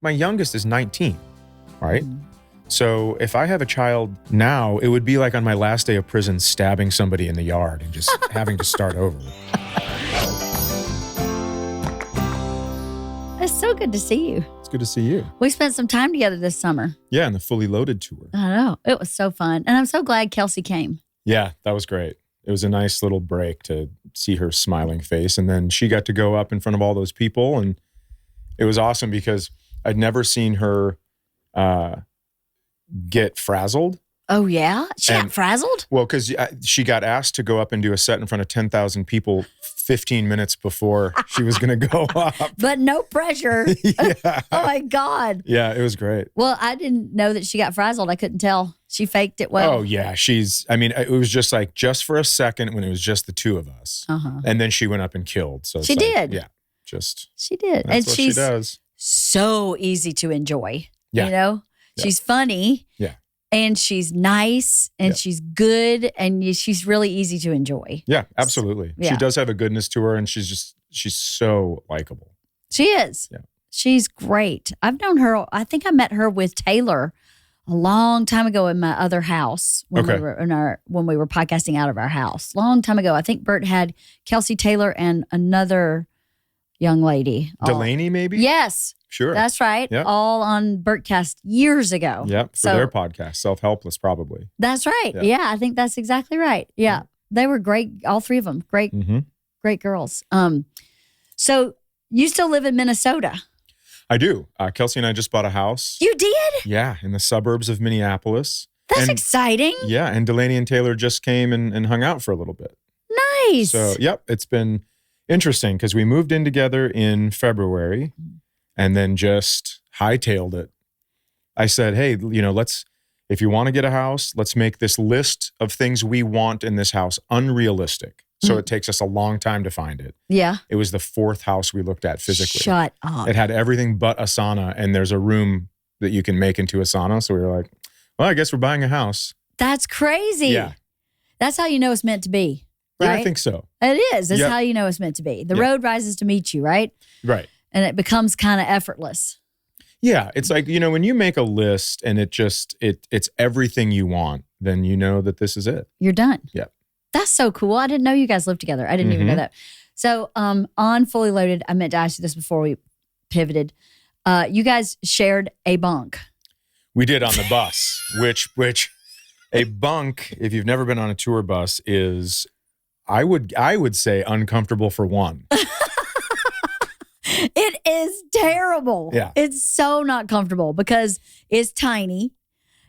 my youngest is 19, right? Mm. So if I have a child now, it would be like on my last day of prison, stabbing somebody in the yard and just having to start over. It's so good to see you. It's good to see you. We spent some time together this summer. Yeah, and the Fully Loaded tour. I know. It was so fun. And I'm so glad Kelsey came. Yeah, that was great. It was a nice little break to see her smiling face. And then she got to go up in front of all those people. And it was awesome because I'd never seen her get frazzled. Oh, yeah? She got frazzled? Well, because she got asked to go up and do a set in front of 10,000 people 15 minutes before she was going to go up. But no pressure. Yeah. Oh, my God. Yeah, it was great. Well, I didn't know that she got frazzled. I couldn't tell. She faked it well. Oh, yeah. It was just like just for a second when it was just the two of us. Uh-huh. And then she went up and killed. So She did. Yeah. She did. That's And what she's she does. so easy to enjoy. Yeah. You know? Yeah. She's funny. Yeah. And she's nice and she's good and she's really easy to enjoy. Yeah, absolutely. Yeah. She does have a goodness to her and she's so likable. She is. Yeah. She's great. I've known her. I think I met her with Taylor a long time ago in my other house when Okay. we were podcasting out of our house. Long time ago. I think Bert had Kelsey, Taylor, and another young lady. Delaney, maybe? Yes. Sure. That's right. Yep. All on Bertcast years ago. Yep, for their podcast, Self-Helpless, probably. That's right. Yeah. Yeah, I think that's exactly right. Yeah. They were great, all three of them. Great, great girls. So you still live in Minnesota? I do. Kelsey and I just bought a house. You did? Yeah, in the suburbs of Minneapolis. That's exciting. Yeah, and Delaney and Taylor just came and hung out for a little bit. Nice. So, yep, it's been interesting because we moved in together in February and then just hightailed it. I said, hey, if you want to get a house, let's make this list of things we want in this house unrealistic. So it takes us a long time to find it. Yeah. It was the fourth house we looked at physically. Shut up. It had everything but a sauna, and there's a room that you can make into a sauna. So we were like, well, I guess we're buying a house. That's crazy. Yeah. That's how you know it's meant to be, right? Yeah, I think so. It is. That's Yep. how you know it's meant to be. The Yep. road rises to meet you, right? Right. And it becomes kind of effortless. Yeah. It's like, when you make a list and it's everything you want, then you know that this is it. You're done. Yeah. That's so cool. I didn't know you guys lived together. I didn't even know that. So on Fully Loaded, I meant to ask you this before we pivoted. You guys shared a bunk. We did on the bus, which a bunk, if you've never been on a tour bus, is, I would say, uncomfortable for one. It is terrible. Yeah. It's so not comfortable because it's tiny.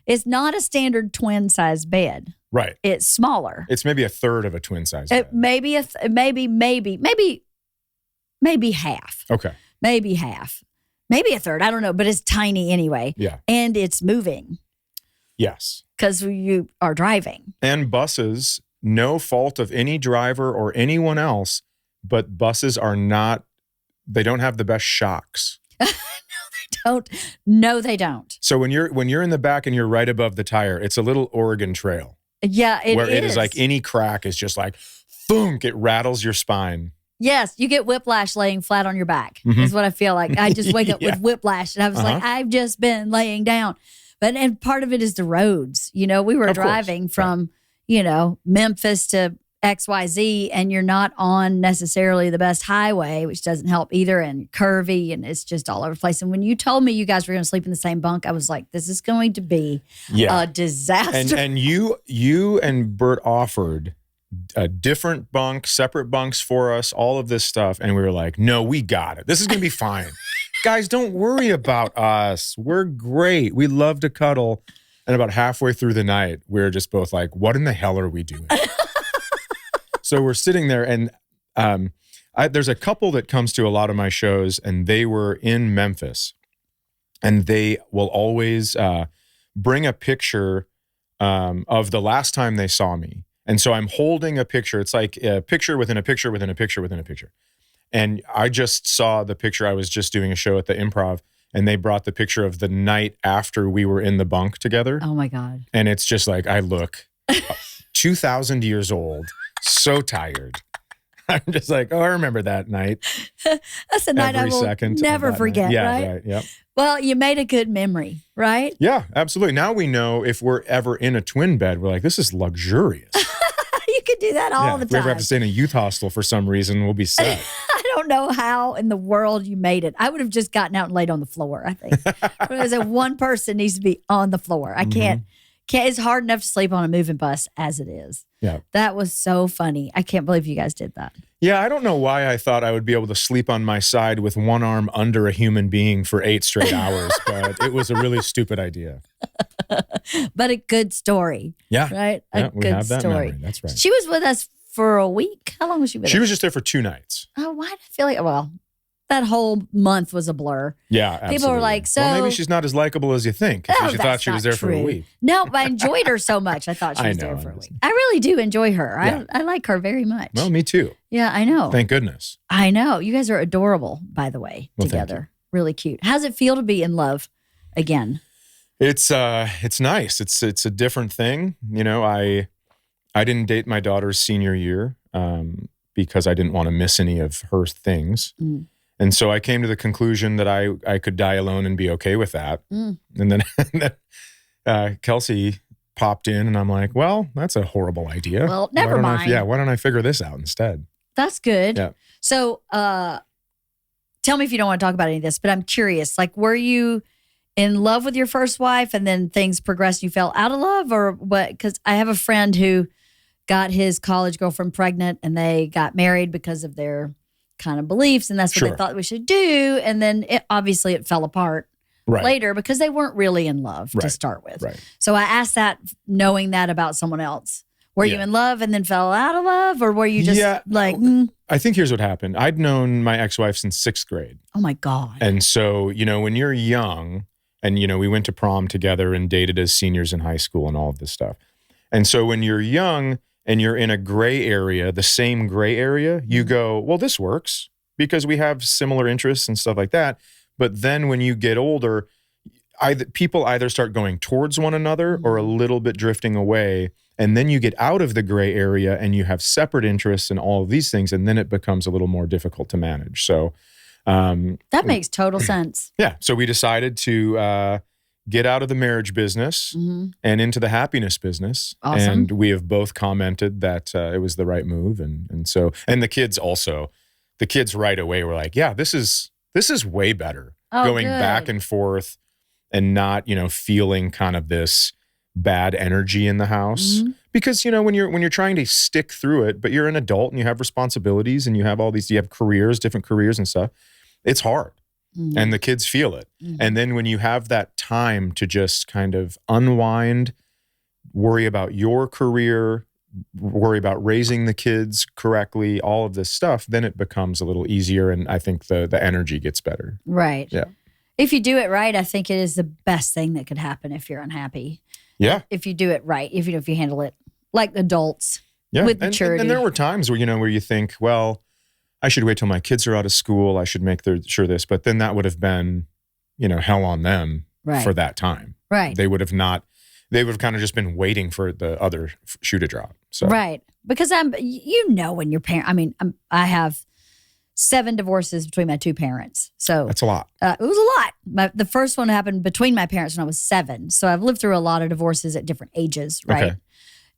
It's not a standard twin size bed. Right. It's smaller. It's maybe a third of a twin size bed. Maybe half. Okay. Maybe half. Maybe a third. I don't know, but it's tiny anyway. Yeah. And it's moving Yes. because you are driving. And buses, no fault of any driver or anyone else, but buses they don't have the best shocks. No, they don't. So when you're in the back and you're right above the tire, it's a little Oregon Trail. Yeah, where it is like any crack is just like, thunk, it rattles your spine. Yes, you get whiplash laying flat on your back is what I feel like. I just wake up with whiplash and I was like, I've just been laying down. And part of it is the roads. We were driving from, Memphis to XYZ and you're not on necessarily the best highway, which doesn't help either, and curvy, and it's just all over the place. And when you told me you guys were going to sleep in the same bunk, I was like, this is going to be a disaster. And you and Bert offered a different bunk, separate bunks for us, all of this stuff. And we were like, no, we got it. This is going to be fine. Guys, don't worry about us. We're great. We love to cuddle. And about halfway through the night, we were just both like, what in the hell are we doing? So we're sitting there, and there's a couple that comes to a lot of my shows, and they were in Memphis, and they will always bring a picture of the last time they saw me. And so I'm holding a picture. It's like a picture within a picture within a picture within a picture. And I just saw the picture. I was just doing a show at the Improv, and they brought the picture of the night after we were in the bunk together. Oh my God. And it's just like, I look 2,000 years old, so tired. I'm just like, oh, I remember that night. That's a night I will never forget, Yeah, right? Yep. Well, you made a good memory, right? Yeah, absolutely. Now we know if we're ever in a twin bed, we're like, this is luxurious. You could do that all the If we time. ever have to stay in a youth hostel for some reason, we'll be set. I don't know how in the world you made it. I would have just gotten out and laid on the floor, I think. As a one person needs to be on the floor. I can't, it's hard enough to sleep on a moving bus as it is. Yeah. That was so funny. I can't believe you guys did that. Yeah, I don't know why I thought I would be able to sleep on my side with one arm under a human being for 8 straight hours, but it was a really stupid idea. But a good story. Yeah. Right? Yeah, a good story. Memory. That's right. She was with us for a week. How long was she with us? She was just there for 2 nights. Oh, why did I feel like, well, that whole month was a blur. Yeah, absolutely. People were like, so. Well, maybe she's not as likable as you think. She thought she was there for a week. No, but I enjoyed her so much. I thought she was there for a week. I really do enjoy her. Yeah. I like her very much. Well, me too. Yeah, I know. Thank goodness. I know. You guys are adorable, by the way, together. Really cute. How's it feel to be in love again? It's nice. It's a different thing. You know, I didn't date my daughter's senior year because I didn't want to miss any of her things. Mm. And so I came to the conclusion that I could die alone and be okay with that. Mm. And then Kelsey popped in and I'm like, well, that's a horrible idea. Well, never mind. Why don't I figure this out instead? That's good. Yeah. So tell me if you don't want to talk about any of this, but I'm curious, like, were you in love with your first wife and then things progressed, you fell out of love or what? Because I have a friend who got his college girlfriend pregnant and they got married because of their kind of beliefs and that's what they thought we should do. And then obviously it fell apart later because they weren't really in love to start with. Right. So I asked that knowing that about someone else. Were you in love and then fell out of love or were you just like... I think here's what happened. I'd known my ex-wife since 6th grade. Oh my God. And so, you know, when you're young and, you know, we went to prom together and dated as seniors in high school and all of this stuff. And so when you're young and you're in a gray area, the same gray area, you go, well, this works because we have similar interests and stuff like that. But then when you get older, people either start going towards one another or a little bit drifting away. And then you get out of the gray area and you have separate interests and all of these things. And then it becomes a little more difficult to manage. So that makes total sense. Yeah. So we decided to get out of the marriage business and into the happiness business. Awesome. And we have both commented that it was the right move. And the kids also, the kids right away were like, yeah, this is way better. Going back and forth and not, you know, feeling kind of this bad energy in the house. Because, you know, when you're trying to stick through it, but you're an adult and you have responsibilities and you have you have careers, different careers and stuff, it's hard. And the kids feel it. And then when you have that time to just kind of unwind, worry about your career, worry about raising the kids correctly, all of this stuff, then it becomes a little easier. And I think the energy gets better. Right. Yeah. If you do it right, I think it is the best thing that could happen if you're unhappy. Yeah. If you do it right, if you handle it like adults with maturity. And there were times where, you know, where you think, well, I should wait till my kids are out of school. I should make sure this. But then that would have been, you know, hell on them for that time. Right. They would have kind of just been waiting for the other shoe to drop. So. Right. Because when your parent, I have 7 divorces between my 2 parents. So that's a lot. It was a lot. The first one happened between my parents when I was 7. So I've lived through a lot of divorces at different ages, right? Okay.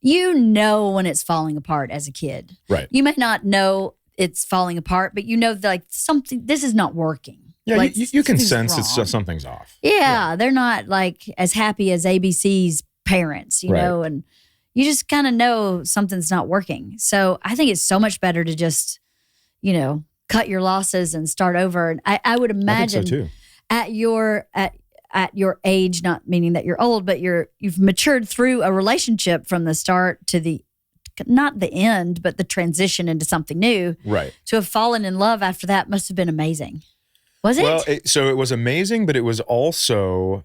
You know when it's falling apart as a kid. Right. You may not know it's falling apart, but you know that like this is not working. Yeah, like, you can sense it's just something's off. Yeah, they're not like as happy as ABC's parents, you know, and you just kind of know something's not working. So I think it's so much better to just, you know, cut your losses and start over. And I would imagine I think so too. at your age, not meaning that you're old, but you've matured through a relationship from the start to not the end, but the transition into something new. Right. To have fallen in love after that must have been amazing. Was it? Well, so it was amazing, but it was also,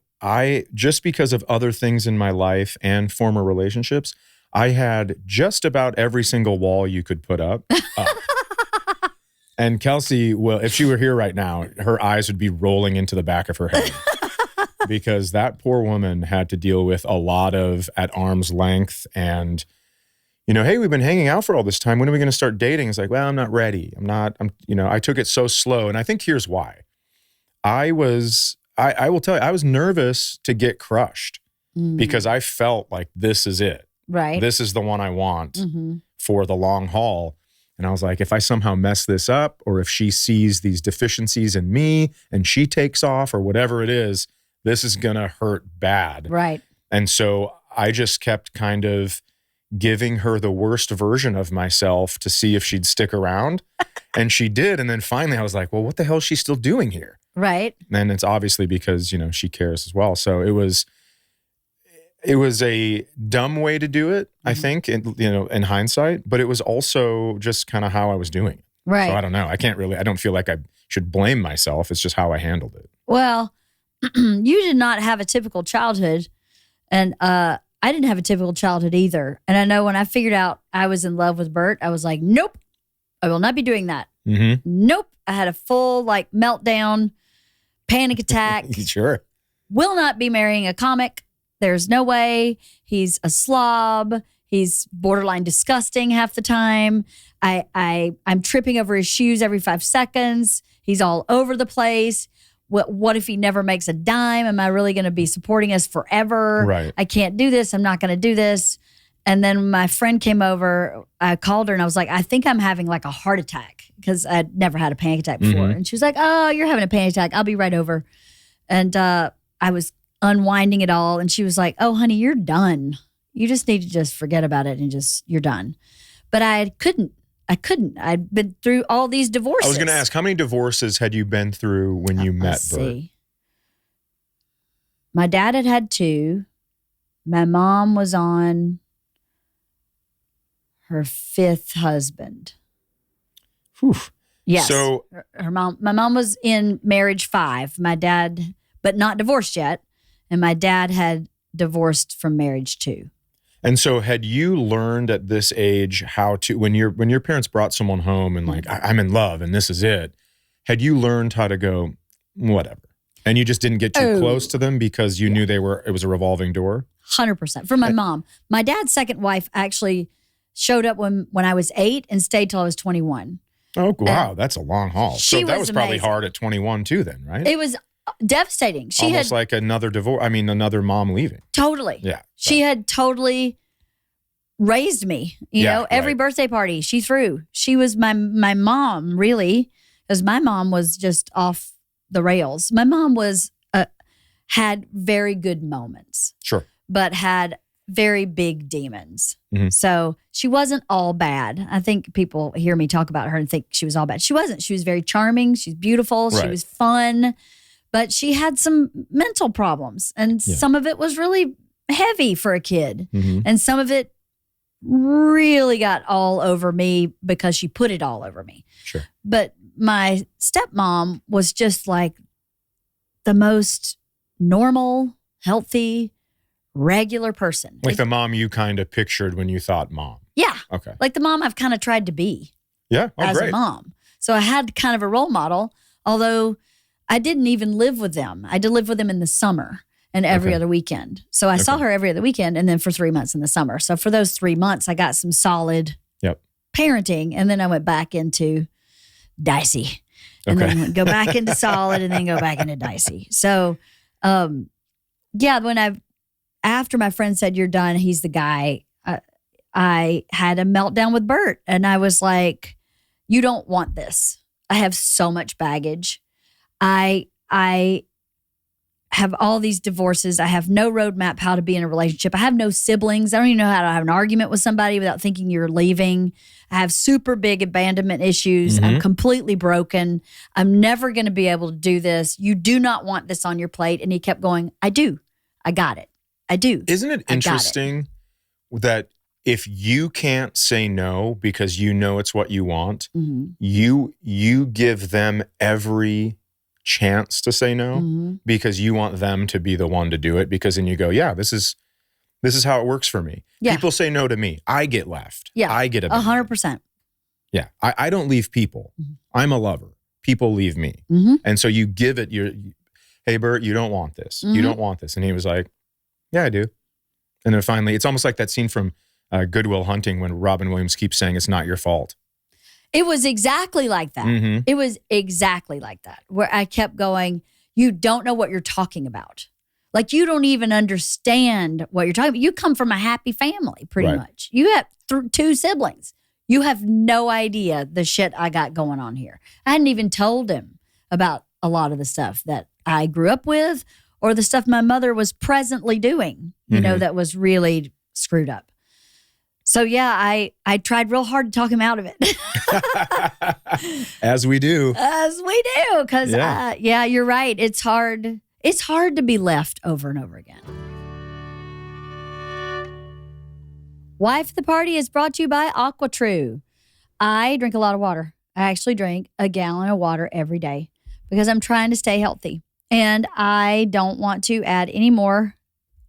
just because of other things in my life and former relationships, I had just about every single wall you could put up. And Kelsey, well, if she were here right now, her eyes would be rolling into the back of her head. Because that poor woman had to deal with a lot of at arm's length and, you know, hey, we've been hanging out for all this time. When are we going to start dating? It's like, well, I'm not ready. I took it so slow. And I think here's why. I was I will tell you, I was nervous to get crushed because I felt like this is it. Right. This is the one I want for the long haul. And I was like, if I somehow mess this up, or if she sees these deficiencies in me and she takes off or whatever it is, this is going to hurt bad. Right. And so I just kept kind of giving her the worst version of myself to see if she'd stick around. And she did. And then finally I was like, well, what the hell is she still doing here? Right. And it's obviously because, she cares as well. So it was a dumb way to do it, I think, in hindsight, but it was also just kind of how I was doing it. Right. So I don't know. I don't feel like I should blame myself. It's just how I handled it. Well, you did not have a typical childhood, and I didn't have a typical childhood either. And I know when I figured out I was in love with Bert, I was like, nope, I will not be doing that. Nope. I had a full meltdown, panic attack. Sure. Will not be marrying a comic. There's no way. He's a slob. He's borderline disgusting half the time. I'm tripping over his shoes every 5 seconds. He's all over the place. What if he never makes a dime? Am I really going to be supporting us forever? Right. I can't do this. I'm not going to do this. And then my friend came over. I called her and I was like, I think I'm having a heart attack, because I'd never had a panic attack before. And she was like, oh, you're having a panic attack. I'll be right over. And I was unwinding it all. And she was like, oh, honey, you're done. You just need to just forget about it and you're done. But I couldn't. I'd been through all these divorces. I was going to ask, how many divorces had you been through when you met Bert? My dad had 2. My mom was on her 5th husband. Whew. Yes. So my mom was in marriage 5. My dad, but not divorced yet. And my dad had divorced from marriage 2. And so had you learned at this age how to, when your parents brought someone home and I'm in love and this is it, had you learned how to go, whatever? And you just didn't get too close to them because you knew it was a revolving door? 100%. For my mom. My dad's second wife actually showed up when I was 8 and stayed till I was 21. Oh, wow. That's a long haul. So that was probably amazing. hard at 21 too then, right? It was devastating. She almost had like another divorce. I mean, another mom leaving. Totally. Yeah. She had totally raised me. You know, every birthday party she threw. She was my mom, really, because my mom was just off the rails. My mom was had very good moments. Sure. But had very big demons. So she wasn't all bad. I think people hear me talk about her and think she was all bad. She wasn't. She was very charming. She's beautiful. She was fun. But she had some mental problems. And some of it was really heavy for a kid. And some of it really got all over me because she put it all over me. Sure. But my stepmom was just like the most normal, healthy, regular person. Like the mom you kind of pictured when you thought mom. Yeah. Okay. Like the mom I've kind of tried to be. Yeah. Oh, as great. a mom. So I had kind of a role model, although I didn't even live with them. I did live with them in the summer and every other weekend. So I saw her every other weekend and then for 3 months in the summer. So for those 3 months, I got some solid parenting. And then I went back into dicey. And then go back into solid and then go back into dicey. So, after my friend said, you're done, he's the guy, I had a meltdown with Bert. And I was like, you don't want this. I have so much baggage. I have all these divorces. I have no roadmap how to be in a relationship. I have no siblings. I don't even know how to have an argument with somebody without thinking you're leaving. I have super big abandonment issues. I'm completely broken. I'm never going to be able to do this. You do not want this on your plate. And he kept going, I do. I got it. I do. Isn't it interesting that if you can't say no because you know it's what you want, you give them every chance to say no because you want them to be the one to do it, because then you go, yeah, this is how it works for me. Yeah. People say no to me. I get left. Yeah. I get abandoned. 100%. Yeah. I don't leave people. I'm a lover. People leave me. And so you give it hey, Bert, you don't want this. You don't want this. And he was like, yeah, I do. And then finally, it's almost like that scene from Good Will Hunting when Robin Williams keeps saying it's not your fault. It was exactly like that. It was exactly like that, where I kept going, you don't know what you're talking about. Like you don't even understand what you're talking about. You come from a happy family, pretty much. You have 2 siblings. You have no idea the shit I got going on here. I hadn't even told him about a lot of the stuff that I grew up with or the stuff my mother was presently doing, you know, that was really screwed up. So, yeah, I tried real hard to talk him out of it. As we do. As we do. Because, yeah, you're right. It's hard. It's hard to be left over and over again. Wife of the Party is brought to you by AquaTrue. I drink a lot of water. I actually drink a gallon of water every day because I'm trying to stay healthy. And I don't want to add any more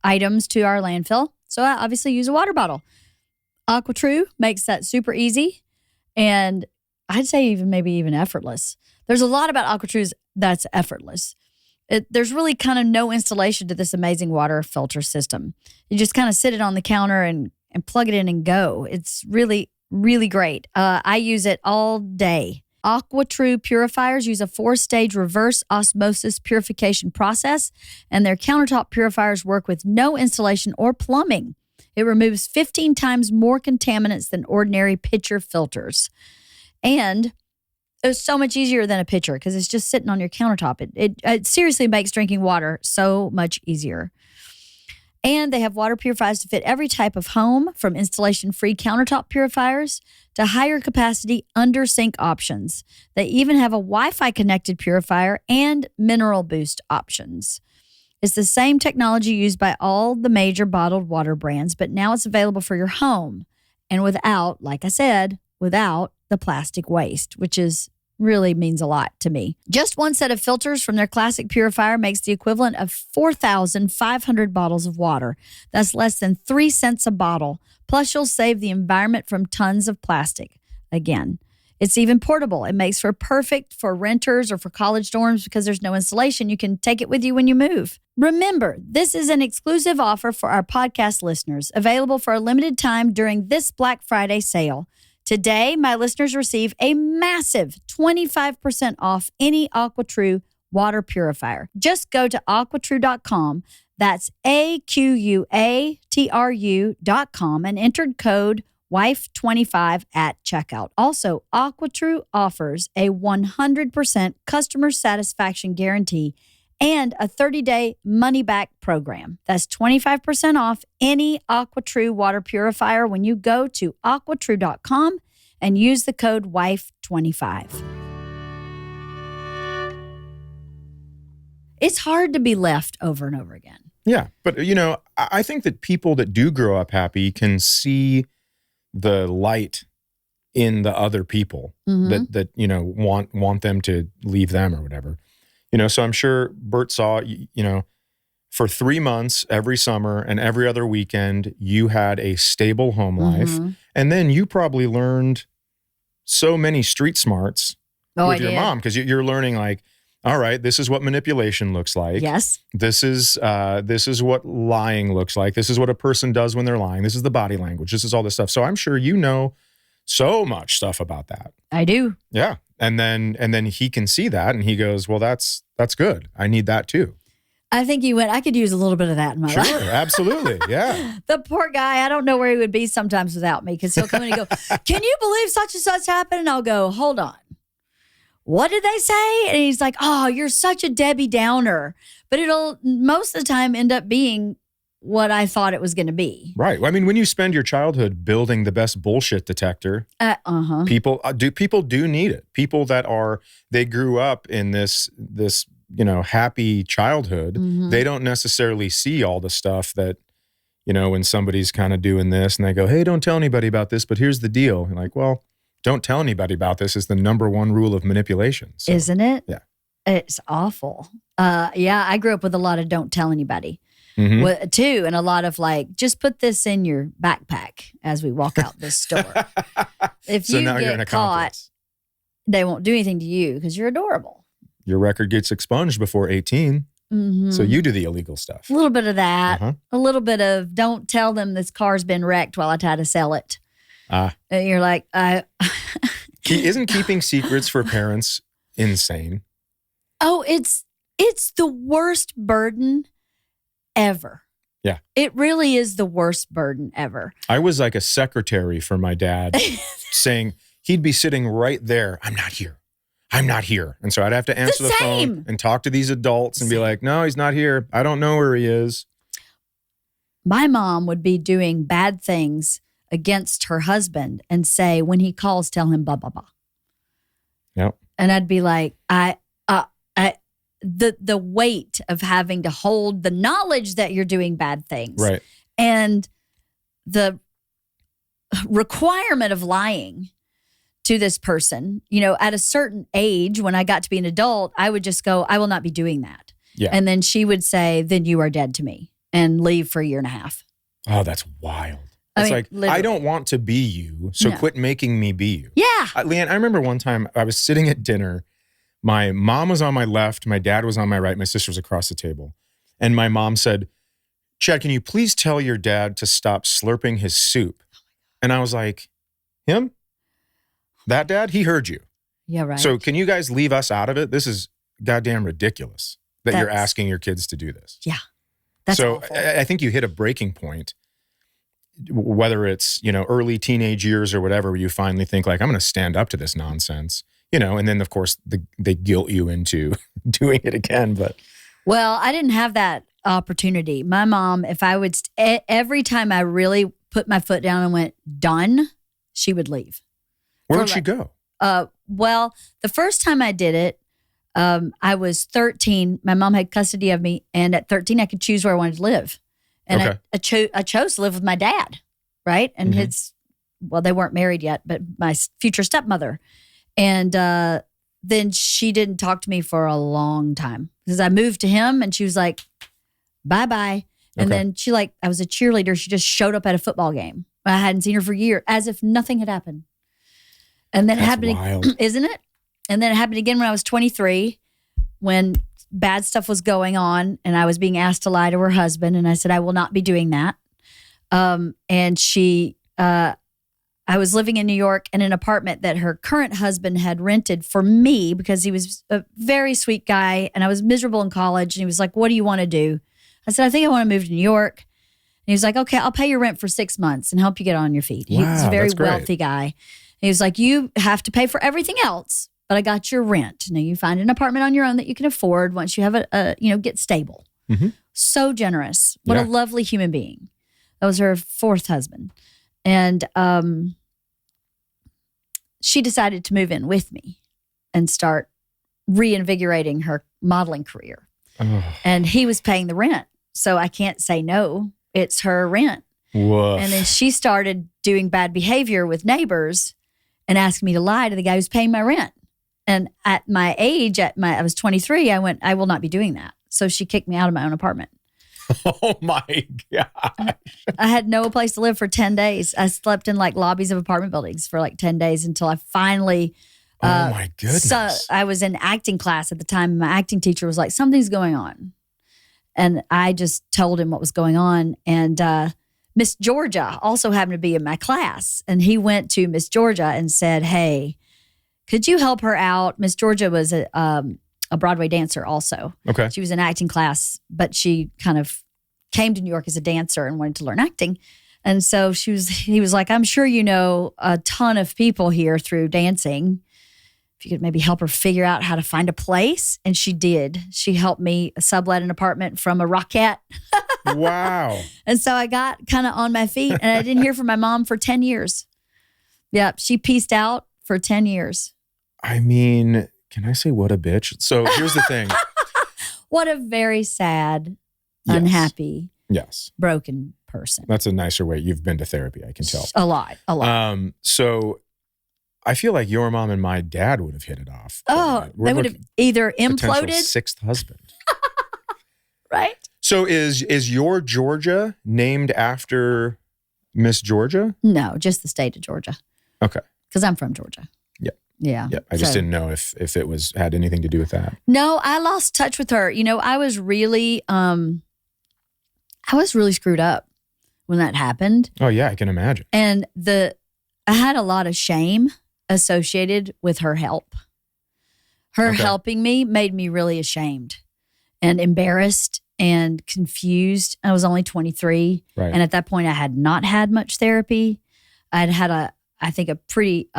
items to our landfill. So I obviously use a water bottle. AquaTrue makes that super easy. And I'd say even effortless. There's a lot about AquaTrue that's effortless. There's really kind of no installation to this amazing water filter system. You just kind of sit it on the counter and plug it in and go. It's really, really great. I use it all day. AquaTrue purifiers use a 4-stage reverse osmosis purification process, and their countertop purifiers work with no installation or plumbing. It removes 15 times more contaminants than ordinary pitcher filters. And it's so much easier than a pitcher because it's just sitting on your countertop. It seriously makes drinking water so much easier. And they have water purifiers to fit every type of home, from installation-free countertop purifiers to higher capacity under-sink options. They even have a Wi-Fi connected purifier and mineral boost options. It's the same technology used by all the major bottled water brands, but now it's available for your home. And without, like I said, without the plastic waste, which is really means a lot to me. Just one set of filters from their classic purifier makes the equivalent of 4,500 bottles of water. That's less than 3 cents a bottle. Plus, you'll save the environment from tons of plastic. Again, it's even portable. It makes for perfect for renters or for college dorms because there's no installation. You can take it with you when you move. Remember, this is an exclusive offer for our podcast listeners, available for a limited time during this Black Friday sale. Today, my listeners receive a massive 25% off any AquaTrue water purifier. Just go to aquatrue.com. That's AQUATRU.com and enter code WIFE25 at checkout. Also, AquaTrue offers a 100% customer satisfaction guarantee and a 30-day money-back program. That's 25% off any AquaTrue water purifier when you go to aquatrue.com and use the code WIFE25. It's hard to be left over and over again. Yeah, but you know, I think that people that do grow up happy can see the light in the other people that you know want them to leave them or whatever. You know, so I'm sure Bert saw, you know, for 3 months, every summer and every other weekend, you had a stable home life. And then you probably learned so many street smarts with your mom because you're learning like, all right, this is what manipulation looks like. Yes. This is what lying looks like. This is what a person does when they're lying. This is the body language. This is all this stuff. So I'm sure you know so much stuff about that. I do. Yeah. And then he can see that and he goes, well, that's good. I need that too. I think he went, I could use a little bit of that in my life. Sure, absolutely. Yeah. The poor guy, I don't know where he would be sometimes without me because he'll come in and go, can you believe such and such happened? And I'll go, hold on. What did they say? And he's like, oh, you're such a Debbie Downer. But it'll most of the time end up being what I thought it was going to be. Right. I mean, when you spend your childhood building the best bullshit detector, people do need it. People that they grew up in this you know, happy childhood. They don't necessarily see all the stuff that, you know, when somebody's kind of doing this and they go, hey, don't tell anybody about this, but here's the deal. You're like, well, don't tell anybody about this is the number one rule of manipulation. So, isn't it? Yeah. It's awful. Yeah, I grew up with a lot of don't tell anybody. Too, and a lot of like, just put this in your backpack as we walk out this store. If so you now you're get caught, they won't do anything to you because you're adorable. Your record gets expunged before 18, so you do the illegal stuff. A little bit of that. A little bit of don't tell them this car's been wrecked while I try to sell it. And you're like, Isn't keeping secrets for parents insane? Oh, it's It's the worst burden ever. Yeah. It really is the worst burden ever. I was like a secretary for my dad saying he'd be sitting right there. I'm not here. I'm not here. And so I'd have to answer the phone and talk to these adults and be like, no, he's not here. I don't know where he is. My mom would be doing bad things against her husband and say, when he calls, tell him blah, blah, blah. Yep. And I'd be like, the weight of having to hold the knowledge that you're doing bad things. Right. And the requirement of lying to this person, at a certain age, when I got to be an adult, I would just go, I will not be doing that. Yeah. And then she would say, then you are dead to me, and leave for a year and a half. Oh, that's wild. It's like, literally. I don't want to be you, so quit making me be you. Yeah. Leanne, I remember one time I was sitting at dinner. My mom was on my left. My dad was on my right. My sister was across the table. And my mom said, Chad, can you please tell your dad to stop slurping his soup? And I was like, him? That dad? He heard you. Yeah, right. So can you guys leave us out of it? This is goddamn ridiculous that you're asking your kids to do this. Yeah. That's awful. I think you hit a breaking point, whether it's, early teenage years or whatever, where you finally think like, I'm going to stand up to this nonsense, and then of course they guilt you into doing it again. But well, I didn't have that opportunity. My mom, if I would, every time I really put my foot down and went, done, she would leave. Where would she go? Well, the first time I did it, I was 13. My mom had custody of me. And at 13, I could choose where I wanted to live. And I chose to live with my dad, right? And they weren't married yet, but my future stepmother. And then she didn't talk to me for a long time because I moved to him and she was like, bye-bye. And then I was a cheerleader. She just showed up at a football game. I hadn't seen her for years, as if nothing had happened. And then it happened, isn't it? And then it happened again when I was 23, when bad stuff was going on and I was being asked to lie to her husband. And I said, I will not be doing that. And I was living in New York in an apartment that her current husband had rented for me because he was a very sweet guy and I was miserable in college. And he was like, what do you want to do? I said, I think I want to move to New York. And he was like, okay, I'll pay your rent for 6 months and help you get on your feet. Wow, He's a very wealthy guy. And he was like, you have to pay for everything else, but I got your rent. Now you find an apartment on your own that you can afford once you have get stable. Mm-hmm. So generous. What a lovely human being. That was her fourth husband. And she decided to move in with me and start reinvigorating her modeling career. Oh. And he was paying the rent. So I can't say no. It's her rent. Woof. And then she started doing bad behavior with neighbors and asking me to lie to the guy who's paying my rent. And at my age, I was 23, I went, I will not be doing that. So she kicked me out of my own apartment. Oh my God. I had no place to live for 10 days. I slept in lobbies of apartment buildings for 10 days until I finally. Oh my goodness. So I was in acting class at the time. My acting teacher was like, something's going on. And I just told him what was going on. And Miss Georgia also happened to be in my class. And he went to Miss Georgia and said, hey, could you help her out? Miss Georgia was a Broadway dancer also. Okay. She was in acting class, but she kind of came to New York as a dancer and wanted to learn acting. And so he was like, I'm sure you know a ton of people here through dancing. If you could maybe help her figure out how to find a place. And she did. She helped me sublet an apartment from a Rockette. Wow. And so I got kind of on my feet and I didn't hear from my mom for 10 years. Yep. She pieced out for 10 years. I mean, can I say what a bitch? So here's the thing. What a very sad, unhappy, broken person. That's a nicer way. You've been to therapy, I can tell. A lot. So I feel like your mom and my dad would have hit it off. Oh, they would have either imploded. Sixth husband. Right? So is your Georgia named after Miss Georgia? No, just the state of Georgia. Okay. Because I'm from Georgia. Yeah. I just didn't know if it had anything to do with that. No, I lost touch with her. I was really screwed up when that happened. Oh yeah, I can imagine. And I had a lot of shame associated with her help. Her helping me made me really ashamed. and embarrassed and confused. I was only 23. Right. And at that point, I had not had much therapy. I'd had I think a pretty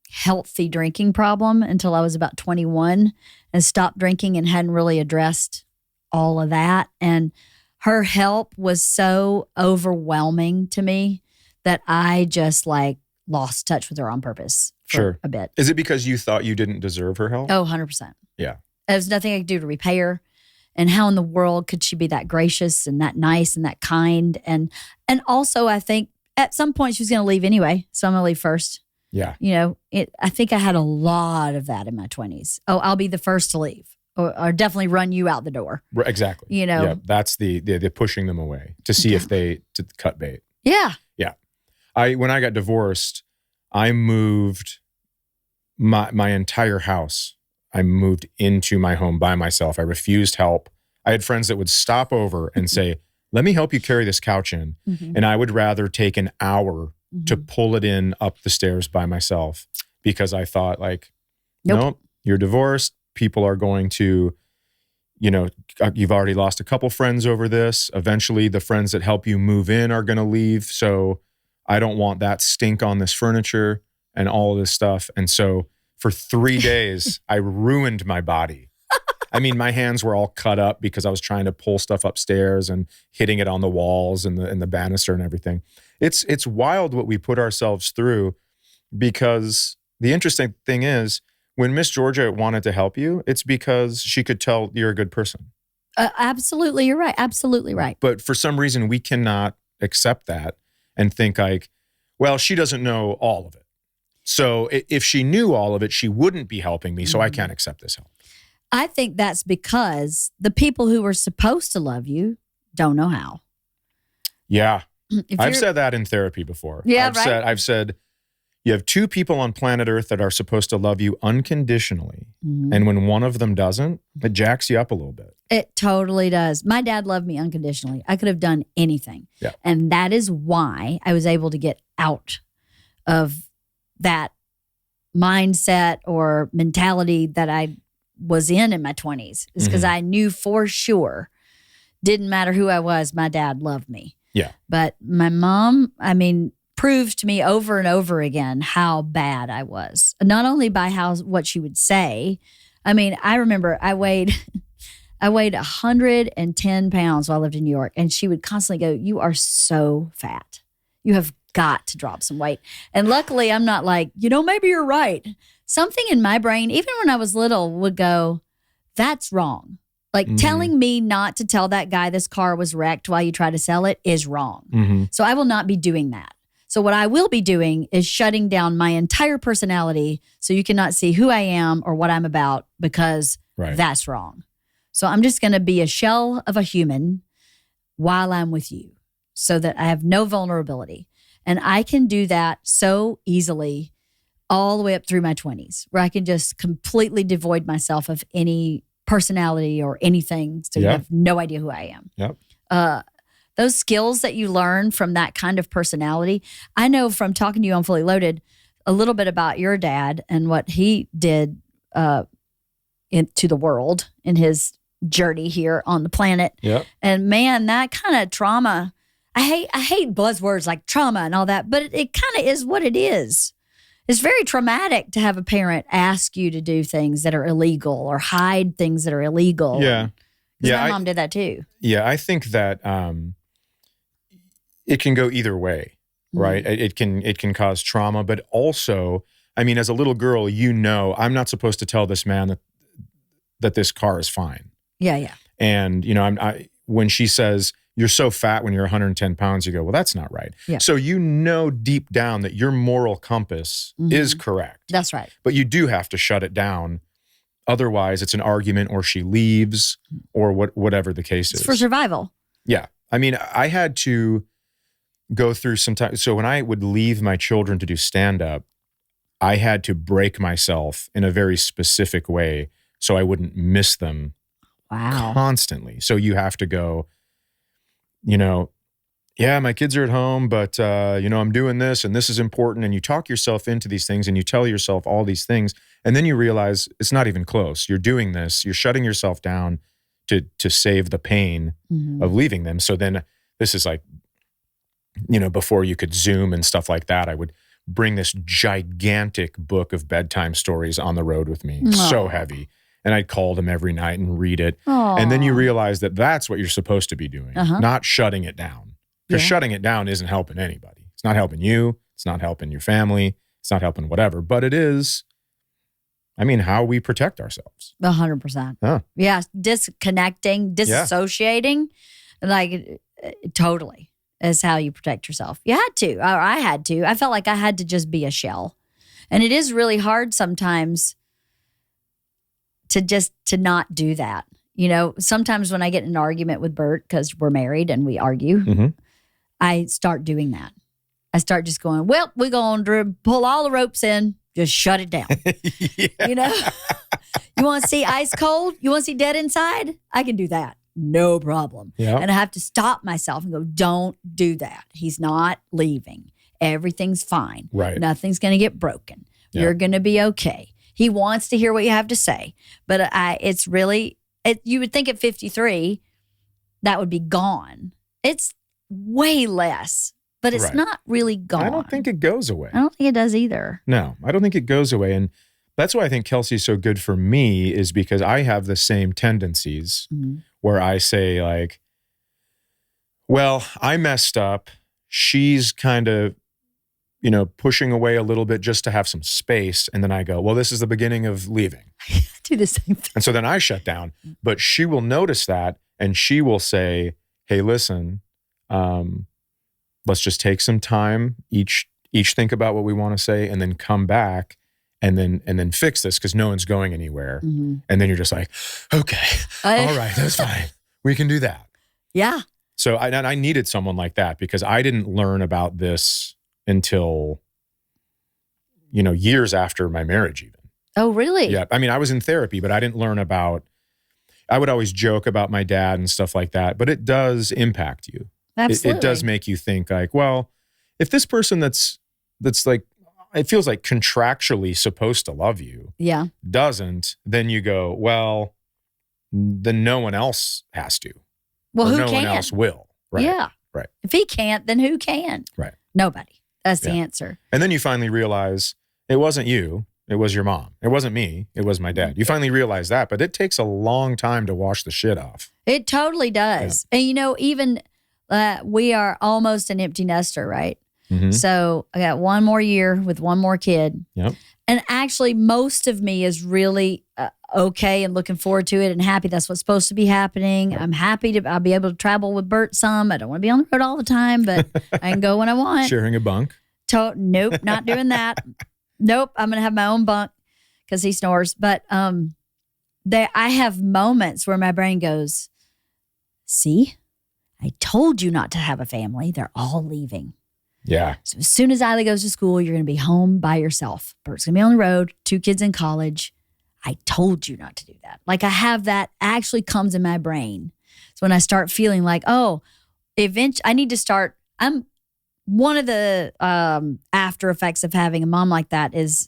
healthy drinking problem until I was about 21 and stopped drinking and hadn't really addressed all of that. And her help was so overwhelming to me that I just like lost touch with her on purpose for a bit. Is it because you thought you didn't deserve her help? Oh, 100%. Yeah. There was nothing I could do to repay her. And how in the world could she be that gracious and that nice and that kind? And also, I think at some point she was going to leave anyway. So I'm going to leave first. Yeah. You know, I think I had a lot of that in my 20s. Oh, I'll be the first to leave or definitely run you out the door. Right, exactly. You know. Yeah, that's the pushing them away to see if to cut bait. Yeah. Yeah. When I got divorced, I moved my entire house. I moved into my home by myself. I refused help. I had friends that would stop over and say, let me help you carry this couch in. Mm-hmm. And I would rather take an hour to pull it in up the stairs by myself because I thought like, nope, you're divorced. People are going to, you know, you've already lost a couple friends over this. Eventually the friends that help you move in are going to leave. So I don't want that stink on this furniture and all of this stuff. And so for 3 days, I ruined my body. I mean, my hands were all cut up because I was trying to pull stuff upstairs and hitting it on the walls and the banister and everything. It's wild what we put ourselves through because the interesting thing is when Miss Georgia wanted to help you, it's because she could tell you're a good person. Absolutely. You're right. Absolutely right. But for some reason, we cannot accept that and think like, well, she doesn't know all of it. So if she knew all of it, she wouldn't be helping me. So I can't accept this help. I think that's because the people who are supposed to love you don't know how. Yeah. I've said that in therapy before. Yeah, I've said you have two people on planet Earth that are supposed to love you unconditionally. Mm-hmm. And when one of them doesn't, it jacks you up a little bit. It totally does. My dad loved me unconditionally. I could have done anything. Yeah. And that is why I was able to get out of that mindset or mentality that I was in my 20s. It's because I knew for sure, didn't matter who I was, my dad loved me. Yeah. But my mom, I mean, proved to me over and over again how bad I was. Not only by what she would say. I mean, I remember I weighed 110 pounds while I lived in New York, and she would constantly go, "You are so fat. You have got to drop some weight." And luckily, I'm not like, maybe you're right. Something in my brain, even when I was little, would go, "That's wrong." Like telling me not to tell that guy this car was wrecked while you try to sell it is wrong. Mm-hmm. So I will not be doing that. So what I will be doing is shutting down my entire personality so you cannot see who I am or what I'm about because that's wrong. So I'm just going to be a shell of a human while I'm with you so that I have no vulnerability. And I can do that so easily all the way up through my 20s where I can just completely devoid myself of any personality or anything. So you have no idea who I am. Yep. Those skills that you learn from that kind of personality. I know from talking to you on Fully Loaded a little bit about your dad and what he did into the world in his journey here on the planet. Yep. And man, that kind of trauma, I hate buzzwords like trauma and all that, but it kind of is what it is. It's very traumatic to have a parent ask you to do things that are illegal or hide things that are illegal. Yeah. My mom did that too. Yeah, I think that it can go either way, right? It can cause trauma, but also, I mean, as a little girl, I'm not supposed to tell this man that this car is fine. Yeah. And, when she says, "You're so fat when you're 110 pounds, you go, well, that's not right. Yeah. So deep down that your moral compass is correct. That's right. But you do have to shut it down. Otherwise, it's an argument or she leaves or whatever the case is. It's for survival. Yeah. I mean, I had to go through some time. So when I would leave my children to do stand-up, I had to break myself in a very specific way so I wouldn't miss them constantly. So you have to go, yeah, my kids are at home, but, I'm doing this and this is important. And you talk yourself into these things and you tell yourself all these things. And then you realize it's not even close. You're doing this. You're shutting yourself down to save the pain of leaving them. So then this is like, before you could Zoom and stuff like that, I would bring this gigantic book of bedtime stories on the road with me. Aww. So heavy. And I'd call them every night and read it. Aww. And then you realize that that's what you're supposed to be doing, not shutting it down. Because shutting it down isn't helping anybody. It's not helping you. It's not helping your family. It's not helping whatever. But it is, how we protect ourselves. 100%. Huh. Yeah. Disconnecting, disassociating, totally is how you protect yourself. You had to, or I had to. I felt like I had to just be a shell. And it is really hard sometimes to not do that. Sometimes when I get in an argument with Bert, because we're married and we argue, I start doing that. I start just going, well, we're going to pull all the ropes in, just shut it down. You want to see ice cold? You want to see dead inside? I can do that. No problem. Yeah. And I have to stop myself and go, don't do that. He's not leaving. Everything's fine. Right. Nothing's going to get broken. Yeah. You're going to be okay. He wants to hear what you have to say. But it's really, you would think at 53, that would be gone. It's way less, but it's not really gone. I don't think it goes away. I don't think it does either. No, I don't think it goes away. And that's why I think Kelsey's so good for me, is because I have the same tendencies where I say like, well, I messed up. She's kind of, pushing away a little bit just to have some space. And then I go, well, this is the beginning of leaving. I do the same thing. And so then I shut down, but she will notice that and she will say, hey, listen, let's just take some time, each think about what we want to say, and then come back and then fix this, because no one's going anywhere. And then you're just like, okay, all right, that's fine. We can do that. Yeah. So I needed someone like that, because I didn't learn about this until, years after my marriage even. Oh, really? Yeah. I was in therapy, but I didn't learn about, I would always joke about my dad and stuff like that, but it does impact you. Absolutely. It does make you think like, well, if this person that's like, it feels like contractually supposed to love you, doesn't, then you go, well, then no one else has to. Well, who no can? one else will. Right. Yeah. Right. If he can't, then who can? Right. Nobody. That's the answer. And then you finally realize it wasn't you. It was your mom. It wasn't me. It was my dad. You finally realize that, but it takes a long time to wash the shit off. It totally does. Yeah. And even we are almost an empty nester, right? So I got one more year with one more kid. Yep. And actually most of me is really okay and looking forward to it and happy that's what's supposed to be happening. Yep. I'm happy I'll be able to travel with Bert some. I don't want to be on the road all the time, but I can go when I want. Sharing a bunk. Nope, not doing that. Nope, I'm going to have my own bunk because he snores. But I have moments where my brain goes, see, I told you not to have a family. They're all leaving. Yeah. So as soon as Isla goes to school, you're going to be home by yourself. Bert's going to be on the road, 2 kids in college. I told you not to do that. Like I have that actually comes in my brain. So when I start feeling like, oh, eventually I need to start, one of the after effects of having a mom like that is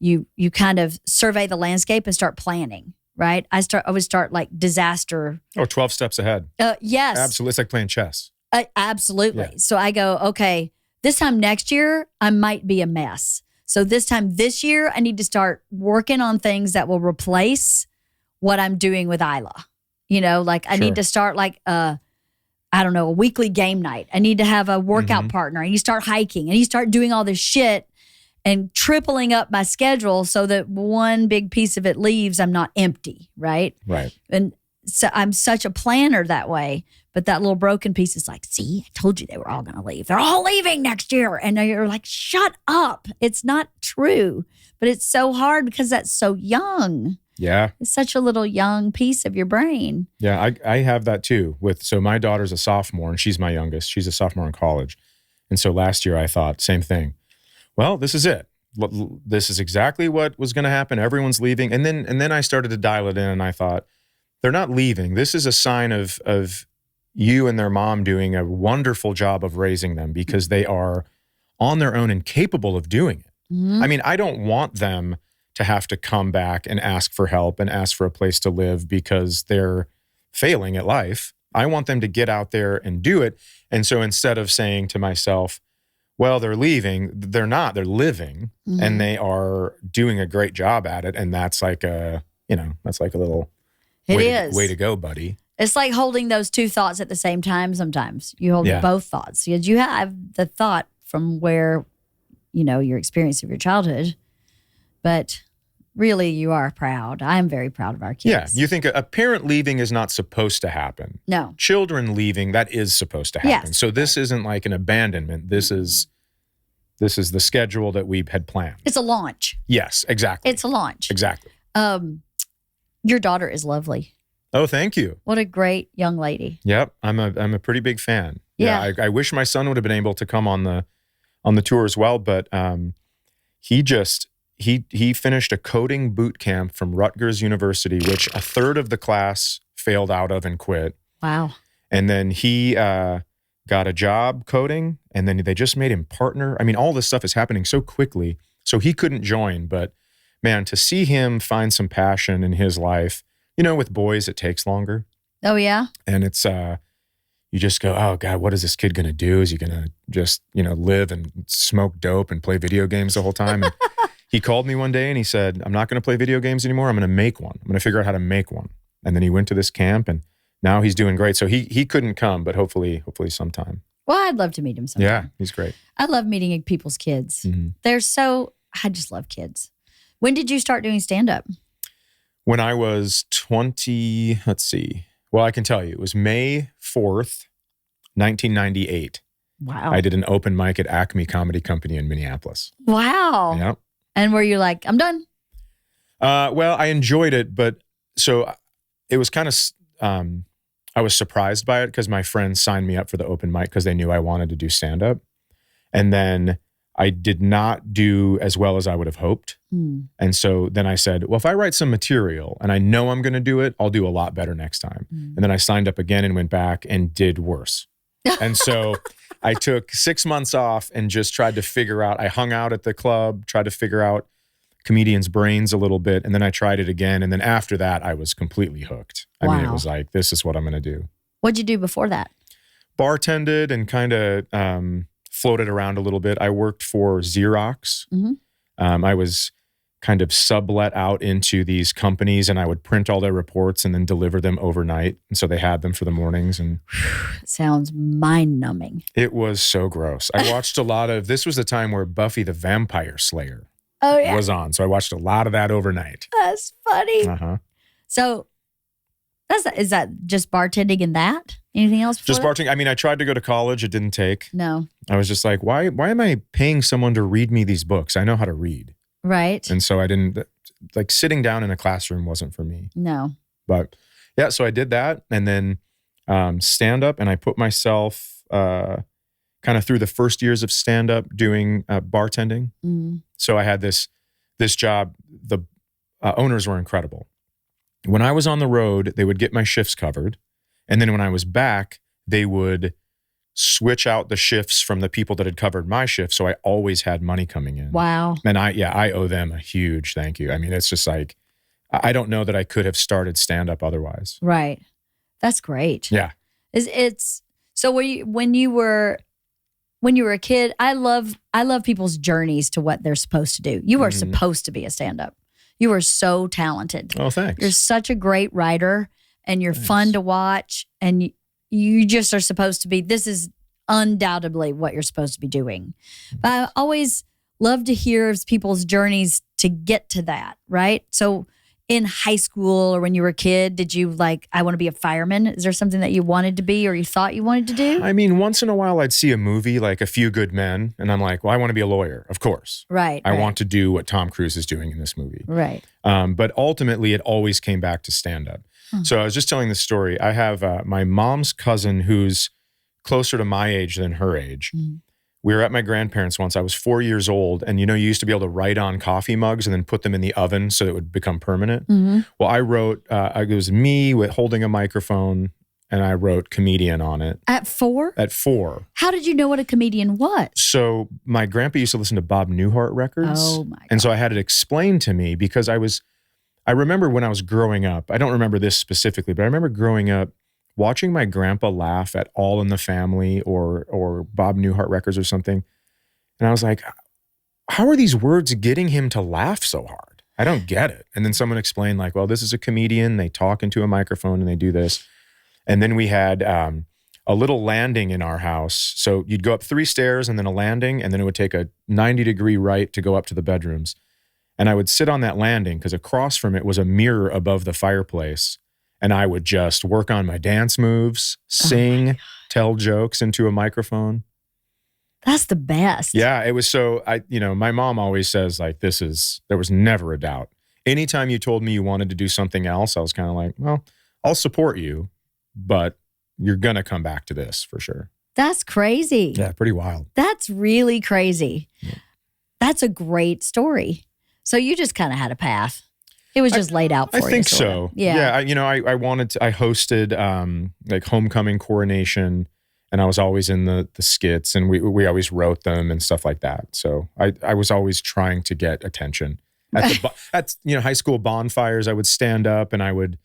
you kind of survey the landscape and start planning, right? I would start like disaster. 12 steps ahead. Yes. Absolutely. It's like playing chess. Absolutely. Yeah. So I go, okay, this time next year, I might be a mess. So this time this year, I need to start working on things that will replace what I'm doing with Isla. I need to start a weekly game night. I need to have a workout partner. And you start hiking and you start doing all this shit and tripling up my schedule so that one big piece of it leaves, I'm not empty, right? Right. And so I'm such a planner that way. But that little broken piece is like, see, I told you they were all going to leave. They're all leaving next year. And you're like, shut up. It's not true. But it's so hard because that's so young. Yeah. It's such a little young piece of your brain. Yeah, I have that too. So my daughter's a sophomore and she's my youngest. She's a sophomore in college. And so last year I thought, same thing. Well, this is it. This is exactly what was going to happen. Everyone's leaving. And then I started to dial it in and I thought, they're not leaving. This is a sign of you and their mom doing a wonderful job of raising them because they are on their own and capable of doing it. I don't want them to have to come back and ask for help and ask for a place to live because they're failing at life. I want them to get out there and do it. And so instead of saying to myself, well, they're leaving, they're not, they're living and they are doing a great job at it. And that's like a little way to go, buddy. It's like holding those two thoughts at the same time sometimes. You hold both thoughts. Because you have the thought from where, your experience of your childhood, but really you are proud. I am very proud of our kids. Yeah. You think a parent leaving is not supposed to happen. No. Children leaving, that is supposed to happen. Yes. So this isn't like an abandonment. This is the schedule that we had planned. It's a launch. Yes, exactly. It's a launch. Exactly. Your daughter is lovely. Oh, thank you. What a great young lady. Yep. I'm a pretty big fan. Yeah. I wish my son would have been able to come on the tour as well, but he finished a coding boot camp from Rutgers University, which a third of the class failed out of and quit. Wow. And then he got a job coding, and then they just made him partner. I mean, all this stuff is happening so quickly, so he couldn't join. But man, to see him find some passion in his life, with boys, it takes longer. Oh, yeah? And it's, you just go, oh God, what is this kid going to do? Is he going to just, live and smoke dope and play video games the whole time? And he called me one day and he said, I'm not going to play video games anymore. I'm going to make one. I'm going to figure out how to make one. And then he went to this camp and now he's doing great. So he couldn't come, but hopefully sometime. Well, I'd love to meet him sometime. Yeah, he's great. I love meeting people's kids. Mm-hmm. I just love kids. When did you start doing stand-up? When I was 20, let's see. Well, I can tell you, it was May 4th, 1998. Wow. I did an open mic at Acme Comedy Company in Minneapolis. Wow. Yep. And were you like, I'm done? Well, I enjoyed it, but so it was kind of, I was surprised by it because my friends signed me up for the open mic because they knew I wanted to do stand-up. And then I did not do as well as I would have hoped. And so then I said, well, if I write some material and I know I'm going to do it, I'll do a lot better next time. And then I signed up again and went back and did worse. And so I took 6 months off and just tried to figure out, I hung out at the club, tried to figure out comedians' brains a little bit. And then I tried it again. And then after that, I was completely hooked. I mean, it was like, this is what I'm going to do. What'd you do before that? Bartended and kind of floated around a little bit. I worked for Xerox. I was kind of sublet out into these companies and I would print all their reports and then deliver them overnight. And so they had them for the mornings. And sounds mind-numbing. It was so gross. I watched a lot of, this was the time where Buffy the Vampire Slayer was on. So I watched a lot of that overnight. That's funny. Uh-huh. So is that just bartending in that? Anything else? Just bartending. I mean, I tried to go to college. It didn't take. No. I was just like, why am I paying someone to read me these books? I know how to read. Right. And so I didn't, like sitting down in a classroom wasn't for me. No. But yeah, so I did that and then stand up and I put myself kind of through the first years of stand up doing bartending. So I had this job. The owners were incredible. When I was on the road, they would get my shifts covered. And then when I was back, they would switch out the shifts from the people that had covered my shift. So I always had money coming in. Wow. And I owe them a huge thank you. I mean, it's just like, I don't know that I could have started stand-up otherwise. Right. That's great. Yeah. It's so when you were a kid, I love people's journeys to what they're supposed to do. You are supposed to be a stand-up. You are so talented. Oh, thanks. You're such a great writer and you're fun to watch and you just are supposed to be, this is undoubtedly what you're supposed to be doing. But I always love to hear people's journeys to get to that, right? So in high school or when you were a kid, did you like, I want to be a fireman? Is there something that you wanted to be or you thought you wanted to do? I mean, once in a while I'd see a movie like A Few Good Men and I'm like, well, I want to be a lawyer, of course. Right. I want to do what Tom Cruise is doing in this movie. Right. But ultimately it always came back to stand-up. So I was just telling this story. I have my mom's cousin who's closer to my age than her age. We were at my grandparents' once. I was 4 years old. And you used to be able to write on coffee mugs and then put them in the oven so it would become permanent. Well, I wrote, it was me holding a microphone and I wrote comedian on it. At 4? At 4. How did you know what a comedian was? So my grandpa used to listen to Bob Newhart records. Oh my God. And so I had it explained to me because I was I remember when I was growing up, I don't remember this specifically, but I remember growing up watching my grandpa laugh at All in the Family or Bob Newhart records or something. And I was like, how are these words getting him to laugh so hard? I don't get it. And then someone explained like, well, this is a comedian. They talk into a microphone and they do this. And then we had a little landing in our house. So you'd go up 3 stairs and then a landing, and then it would take a 90-degree right to go up to the bedrooms. And I would sit on that landing because across from it was a mirror above the fireplace. And I would just work on my dance moves, sing, tell jokes into a microphone. That's the best. Yeah, it was so, my mom always says like, there was never a doubt. Anytime you told me you wanted to do something else, I was kind of like, well, I'll support you, but you're going to come back to this for sure. That's crazy. Yeah, pretty wild. That's really crazy. Yeah. That's a great story. So you just kind of had a path. It was just laid out for you. I think so. Yeah. I hosted like homecoming, coronation, and I was always in the skits, and we always wrote them and stuff like that. So I was always trying to get attention. At high school bonfires, I would stand up and I would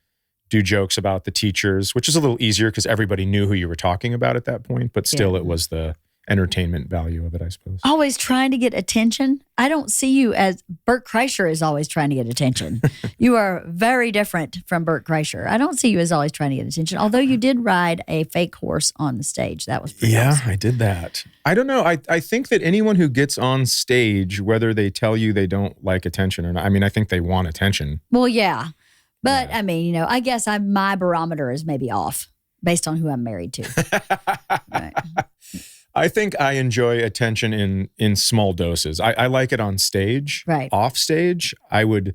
do jokes about the teachers, which is a little easier because everybody knew who you were talking about at that point, but still it was the entertainment value of it, I suppose. Always trying to get attention. I don't see you as Bert Kreischer is always trying to get attention. You are very different from Bert Kreischer. I don't see you as always trying to get attention, although you did ride a fake horse on the stage. That was pretty awesome. I did that. I don't know. I think that anyone who gets on stage, whether they tell you they don't like attention or not, I think they want attention. Well, yeah. But I guess my barometer is maybe off based on who I'm married to. Right. I think I enjoy attention in small doses. I like it on stage. Right. Off stage, I would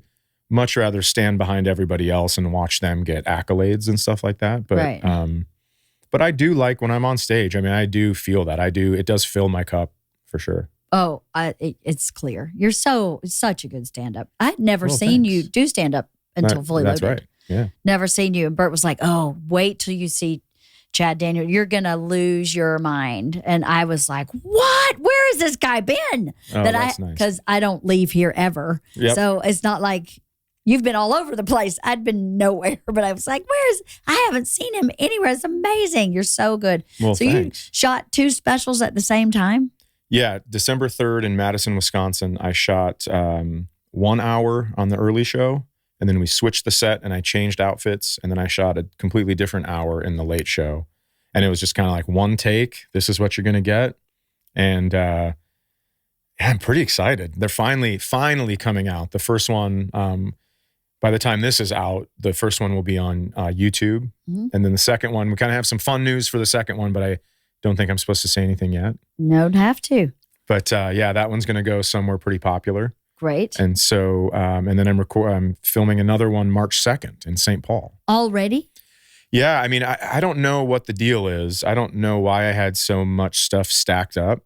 much rather stand behind everybody else and watch them get accolades and stuff like that. But right. But I do like when I'm on stage. I do feel that. It does fill my cup for sure. Oh, it's clear. You're such a good stand-up. I'd never seen you do stand-up until Fully Loaded. That's right. Yeah. Never seen you. And Bert was like, oh, wait till you see Chad Daniel, you're going to lose your mind. And I was like, what? Where has this guy been? Oh, that's nice. Because I don't leave here ever. Yep. So it's not like you've been all over the place. I'd been nowhere, but I was like, I haven't seen him anywhere. It's amazing. You're so good. Well, so thanks. You shot 2 specials at the same time? Yeah. December 3rd in Madison, Wisconsin, I shot 1 hour on the early show. And then we switched the set and I changed outfits. And then I shot a completely different hour in the late show. And it was just kind of like one take. This is what you're going to get. And I'm pretty excited. They're finally coming out. The first one, by the time this is out, the first one will be on YouTube. Mm-hmm. And then the second one, we kind of have some fun news for the second one, but I don't think I'm supposed to say anything yet. No, don't have to. But that one's going to go somewhere pretty popular. Great. And so, and then I'm filming another one March 2nd in St. Paul. Already? Yeah. I don't know what the deal is. I don't know why I had so much stuff stacked up.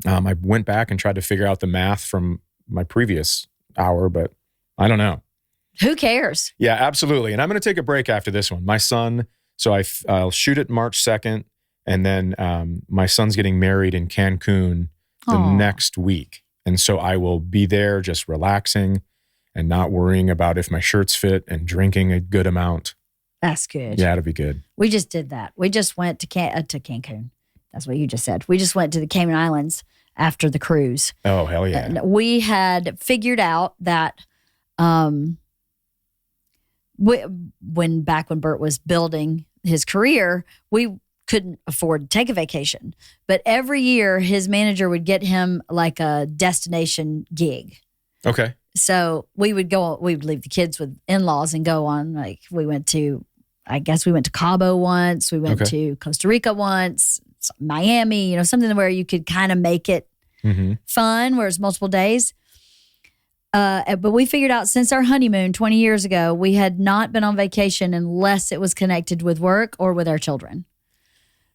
I went back and tried to figure out the math from my previous hour, but I don't know. Who cares? Yeah, absolutely. And I'm going to take a break after this one. My son, so I'll shoot it March 2nd. And then my son's getting married in Cancun the next week. And so I will be there just relaxing and not worrying about if my shirts fit and drinking a good amount. That's good. Yeah, it'll be good. We just did that. We just went to Cancun. That's what you just said. We just went to the Cayman Islands after the cruise. Oh, hell yeah. And we had figured out that when Bert was building his career, we couldn't afford to take a vacation. But every year his manager would get him like a destination gig. Okay. So we would leave the kids with in-laws and go on. Like we went to Cabo once. We went to Costa Rica once, Miami, something where you could kind of make it fun, where it's multiple days. But we figured out since our honeymoon 20 years ago, we had not been on vacation unless it was connected with work or with our children.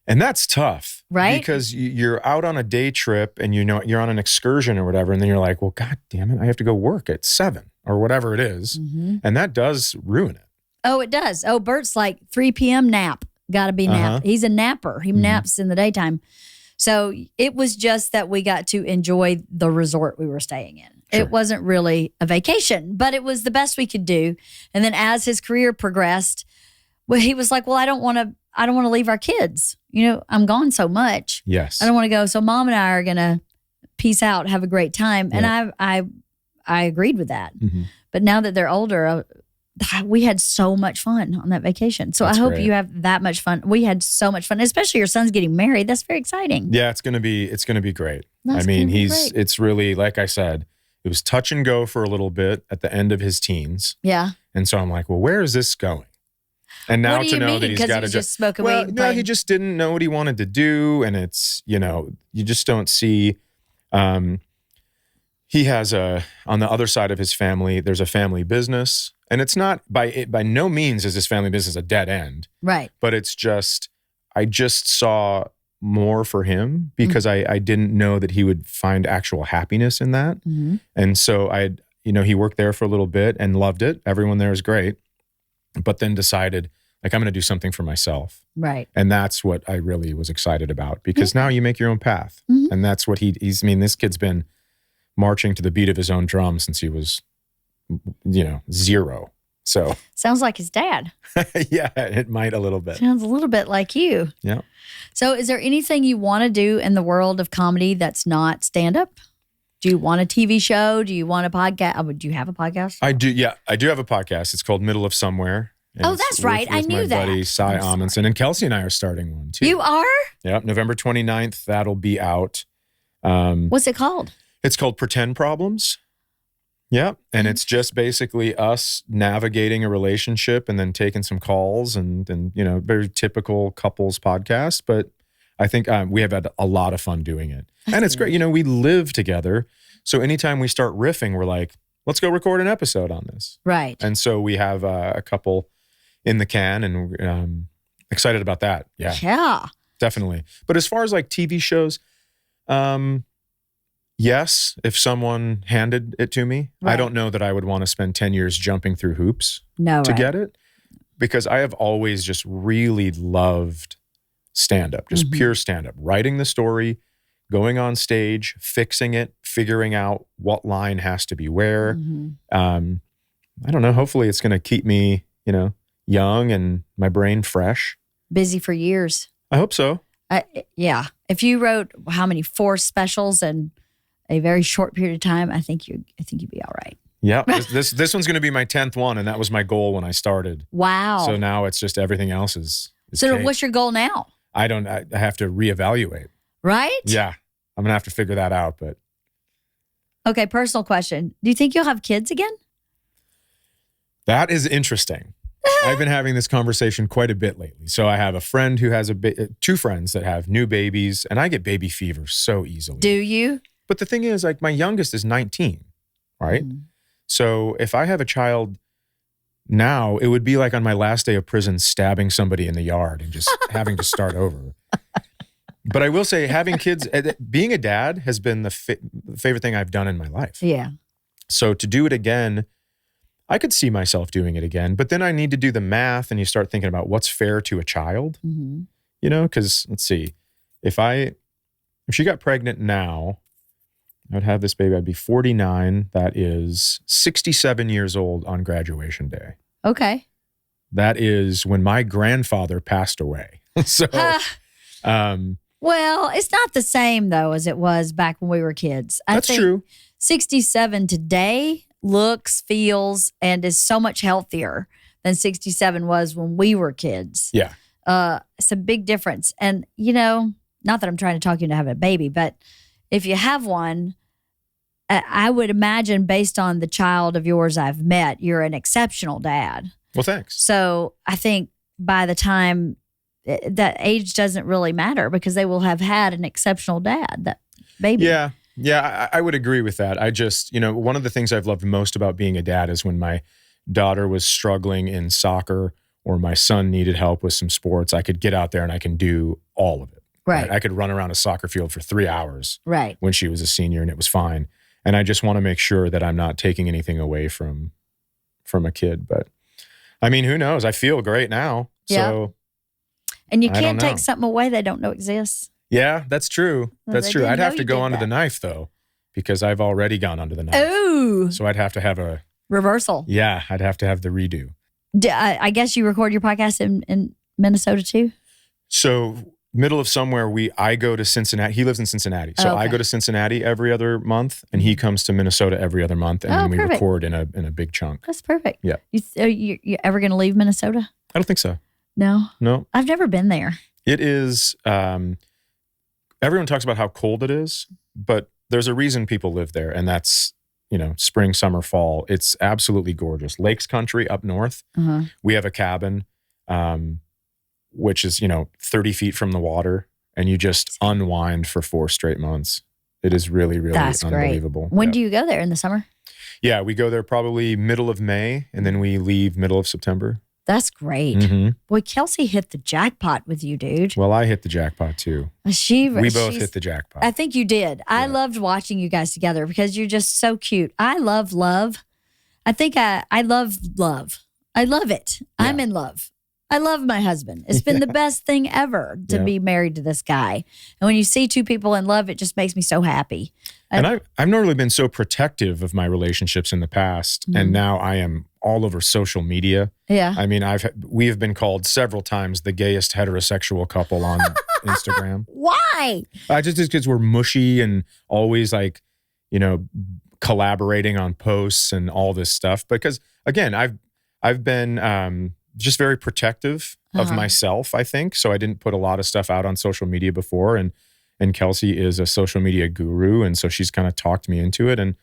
And that's tough, right? Because you're out on a day trip and you're on an excursion or whatever, and then you're like, well, God damn it, I have to go work at 7 or whatever it is. Mm-hmm. And that does ruin it. Oh, it does. Oh, Bert's like 3 p.m. nap. Got to be nap. He's a napper. He naps in the daytime. So it was just that we got to enjoy the resort we were staying in. Sure. It wasn't really a vacation, but it was the best we could do. And then as his career progressed, well, he was like, well, I don't want to leave our kids. You know, I'm gone so much. Yes. I don't want to go. So mom and I are going to peace out, have a great time. And I agreed with that. Mm-hmm. But now that they're older, we had so much fun on that vacation. So That's I hope great. you have that much fun. We had so much fun, especially your son's getting married. That's very exciting. Yeah, it's gonna be great. That's I mean, gonna be great. it's really, like I said, it was touch and go for a little bit at the end of his teens. Yeah. And so I'm like, well, where is this going? And now What do to you know mean? that he's 'Cause got he to was just smoking weed and no, he playing? just didn't know what he wanted to do. And it's, you know, you just don't see, he has on the other side of his family, there's a family business, and it's not by no means is his family business a dead end, Right. but it's just, I just saw more for him because I didn't know that he would find actual happiness in that. Mm-hmm. And so he worked there for a little bit and loved it. Everyone there is great, but then decided, like, I'm going to do something for myself. Right. And that's what I really was excited about, because now you make your own path. Mhm. And that's what he's, I mean, this kid's been marching to the beat of his own drum since he was, 0. So Sounds like his dad. yeah, it might a little bit. Sounds a little bit like you. Yeah. So is there anything you want to do in the world of comedy that's not stand-up? Do you want a TV show? Do you want a podcast? Do you have a podcast? I do. Yeah, I do have a podcast. It's called Middle of Somewhere. And Oh, it's that's right. I with knew my that. buddy Cy I'm sorry. Amundsen, and Kelsey and I are starting one too. You are? Yeah, November 29th. That'll be out. What's it called? It's called Pretend Problems. Yeah, and it's just basically us navigating a relationship and then taking some calls and very typical couples podcast. But I think we have had a lot of fun doing it, and it's great. We live together, so anytime we start riffing, we're like, let's go record an episode on this. Right. And so we have a couple in the can, and we're excited about that. Yeah, Yeah. definitely. But as far as like TV shows, yes, if someone handed it to me, I Right. don't know that I would want to spend 10 years jumping through hoops No, to right. get it, because I have always just really loved stand-up, just pure stand-up, writing the story, going on stage, fixing it, figuring out what line has to be where. Mhm. I don't know. Hopefully it's going to keep me, young and my brain fresh. Busy for years. I hope so. Yeah. If you wrote 4 specials in a very short period of time, I think you'd be all right. Yeah. This one's going to be my 10th one, and that was my goal when I started. Wow. So now it's just everything else is So cake. what's your goal now? I have to reevaluate. Right? Yeah. I'm going to have to figure that out, but Okay, personal question. Do you think you'll have kids again? that is interesting. I've been having this conversation quite a bit lately. So I have a friend who has 2 friends that have new babies, and I get baby fever so easily. Do you? But the thing is, like, my youngest is 19, right? So if I have a child now, it would be like on my last day of prison, stabbing somebody in the yard and just having to start over. But I will say, having kids, being a dad has been the favorite thing I've done in my life. Yeah. So to do it again, I could see myself doing it again, but then I need to do the math, and you start thinking about what's fair to a child, Mm-hmm. because let's see, if she got pregnant now, I would have this baby, I'd be 49. That is 67 years old on graduation day. Okay. That is when my grandfather passed away. So, Well, it's not the same though as it was back when we were kids. I that's think true. 67 today looks, feels, and is so much healthier than 67 was when we were kids. Yeah. It's a big difference. And, not that I'm trying to talk you into having a baby, but if you have one, I would imagine based on the child of yours I've met, you're an exceptional dad. Well, thanks. So I think by the time that age doesn't really matter because they will have had an exceptional dad, that baby. Yeah. Yeah, I would agree with that. I just, one of the things I've loved most about being a dad is when my daughter was struggling in soccer or my son needed help with some sports, I could get out there and I can do all of it. Right. I could run around a soccer field for 3 hours Right. when she was a senior, and it was fine. And I just want to make sure that I'm not taking anything away from a kid. But I mean, who knows? I feel great now. Yeah. So And you I don't can't take know. something away they don't know exists. yeah, that's true. Well, That's they true. didn't I'd have know to you go did onto that. the knife though, because I've already gone under the knife. Ooh. So I'd have to have a reversal. Yeah, I'd have to have the redo. I guess you record your podcast in Minnesota too? So middle of somewhere, I go to Cincinnati. He lives in Cincinnati. So I go to Cincinnati every other month, and he comes to Minnesota every other month, and then we record in a big chunk. That's perfect. Yeah. You ever going to leave Minnesota? I don't think so. No? No. I've never been there. It is, everyone talks about how cold it is, but there's a reason people live there, and that's, spring, summer, fall. It's absolutely gorgeous. Lakes country up north. Uh-huh. We have a cabin, which is, 30 feet from the water, and you just unwind for 4 straight months. It is really, really unbelievable. When do you go there? In the summer? Yeah, we go there probably middle of May, and then we leave middle of September. That's great. Mm-hmm. Boy, Kelsey hit the jackpot with you, dude. Well, I hit the jackpot too. We both hit the jackpot. I think you did. Yeah. I loved watching you guys together because you're just so cute. I love love. I think I love love. I love it. Yeah. I'm in love. I love my husband. It's been the best thing ever to be married to this guy. And when you see two people in love, it just makes me so happy. And I've normally been so protective of my relationships in the past, and now I am all over social media. Yeah. I mean, we have been called several times the gayest heterosexual couple on Instagram. Why? Just because we're mushy and always collaborating on posts and all this stuff. Because again, I've been just very protective of myself, I think. So I didn't put a lot of stuff out on social media before, and Kelsey is a social media guru, and so she's kind of talked me into it. And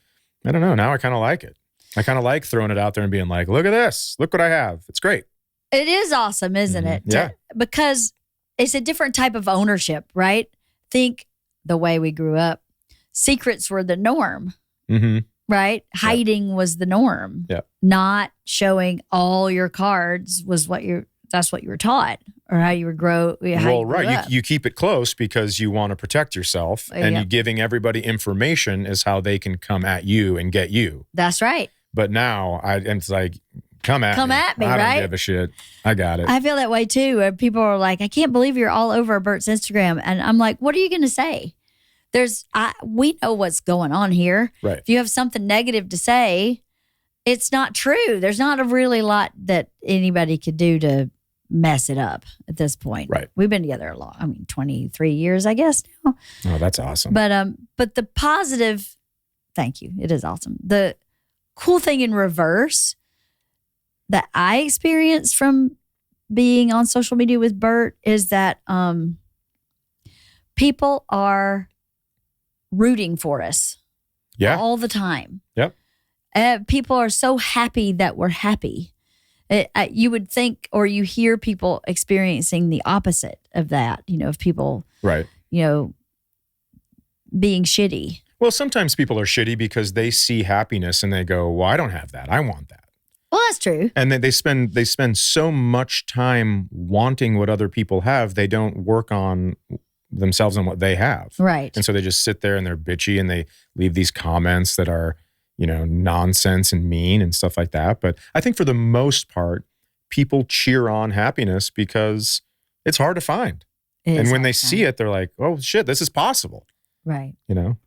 I don't know, now I kind of like it. I kind of like throwing it out there and being like, look at this. Look what I have. It's great. It is awesome, isn't it? Yeah. Because it's a different type of ownership, right? Think the way we grew up. Secrets were the norm, right? Hiding was the norm. Yeah. Not showing all your cards was that's what you were taught, or how you would grow. You keep it close because you want to protect yourself, and you giving everybody information is how they can come at you and get you. That's right. But now it's like, come at me, right? I don't give a shit. I got it. I feel that way too. Where people are like, I can't believe you're all over Bert's Instagram. And I'm like, what are you going to say? We know what's going on here. Right. If you have something negative to say, it's not true. There's not a really lot that anybody could do to mess it up at this point. Right. We've been together a long, 23 years, I guess now. Oh, that's awesome. But the positive, thank you. It is awesome. The cool thing in reverse that I experienced from being on social media with Bert is that people are rooting for us all the time. Yep. People are so happy that we're happy. You would think, or you hear people experiencing the opposite of that, of people, being shitty. Well, sometimes people are shitty because they see happiness and they go, well, I don't have that. I want that. Well, that's true. And then they spend so much time wanting what other people have, they don't work on themselves and what they have. Right. And so they just sit there and they're bitchy and they leave these comments that are, nonsense and mean and stuff like that. But I think for the most part, people cheer on happiness because it's hard to find. And when they see it, they're like, oh shit, this is possible. Right.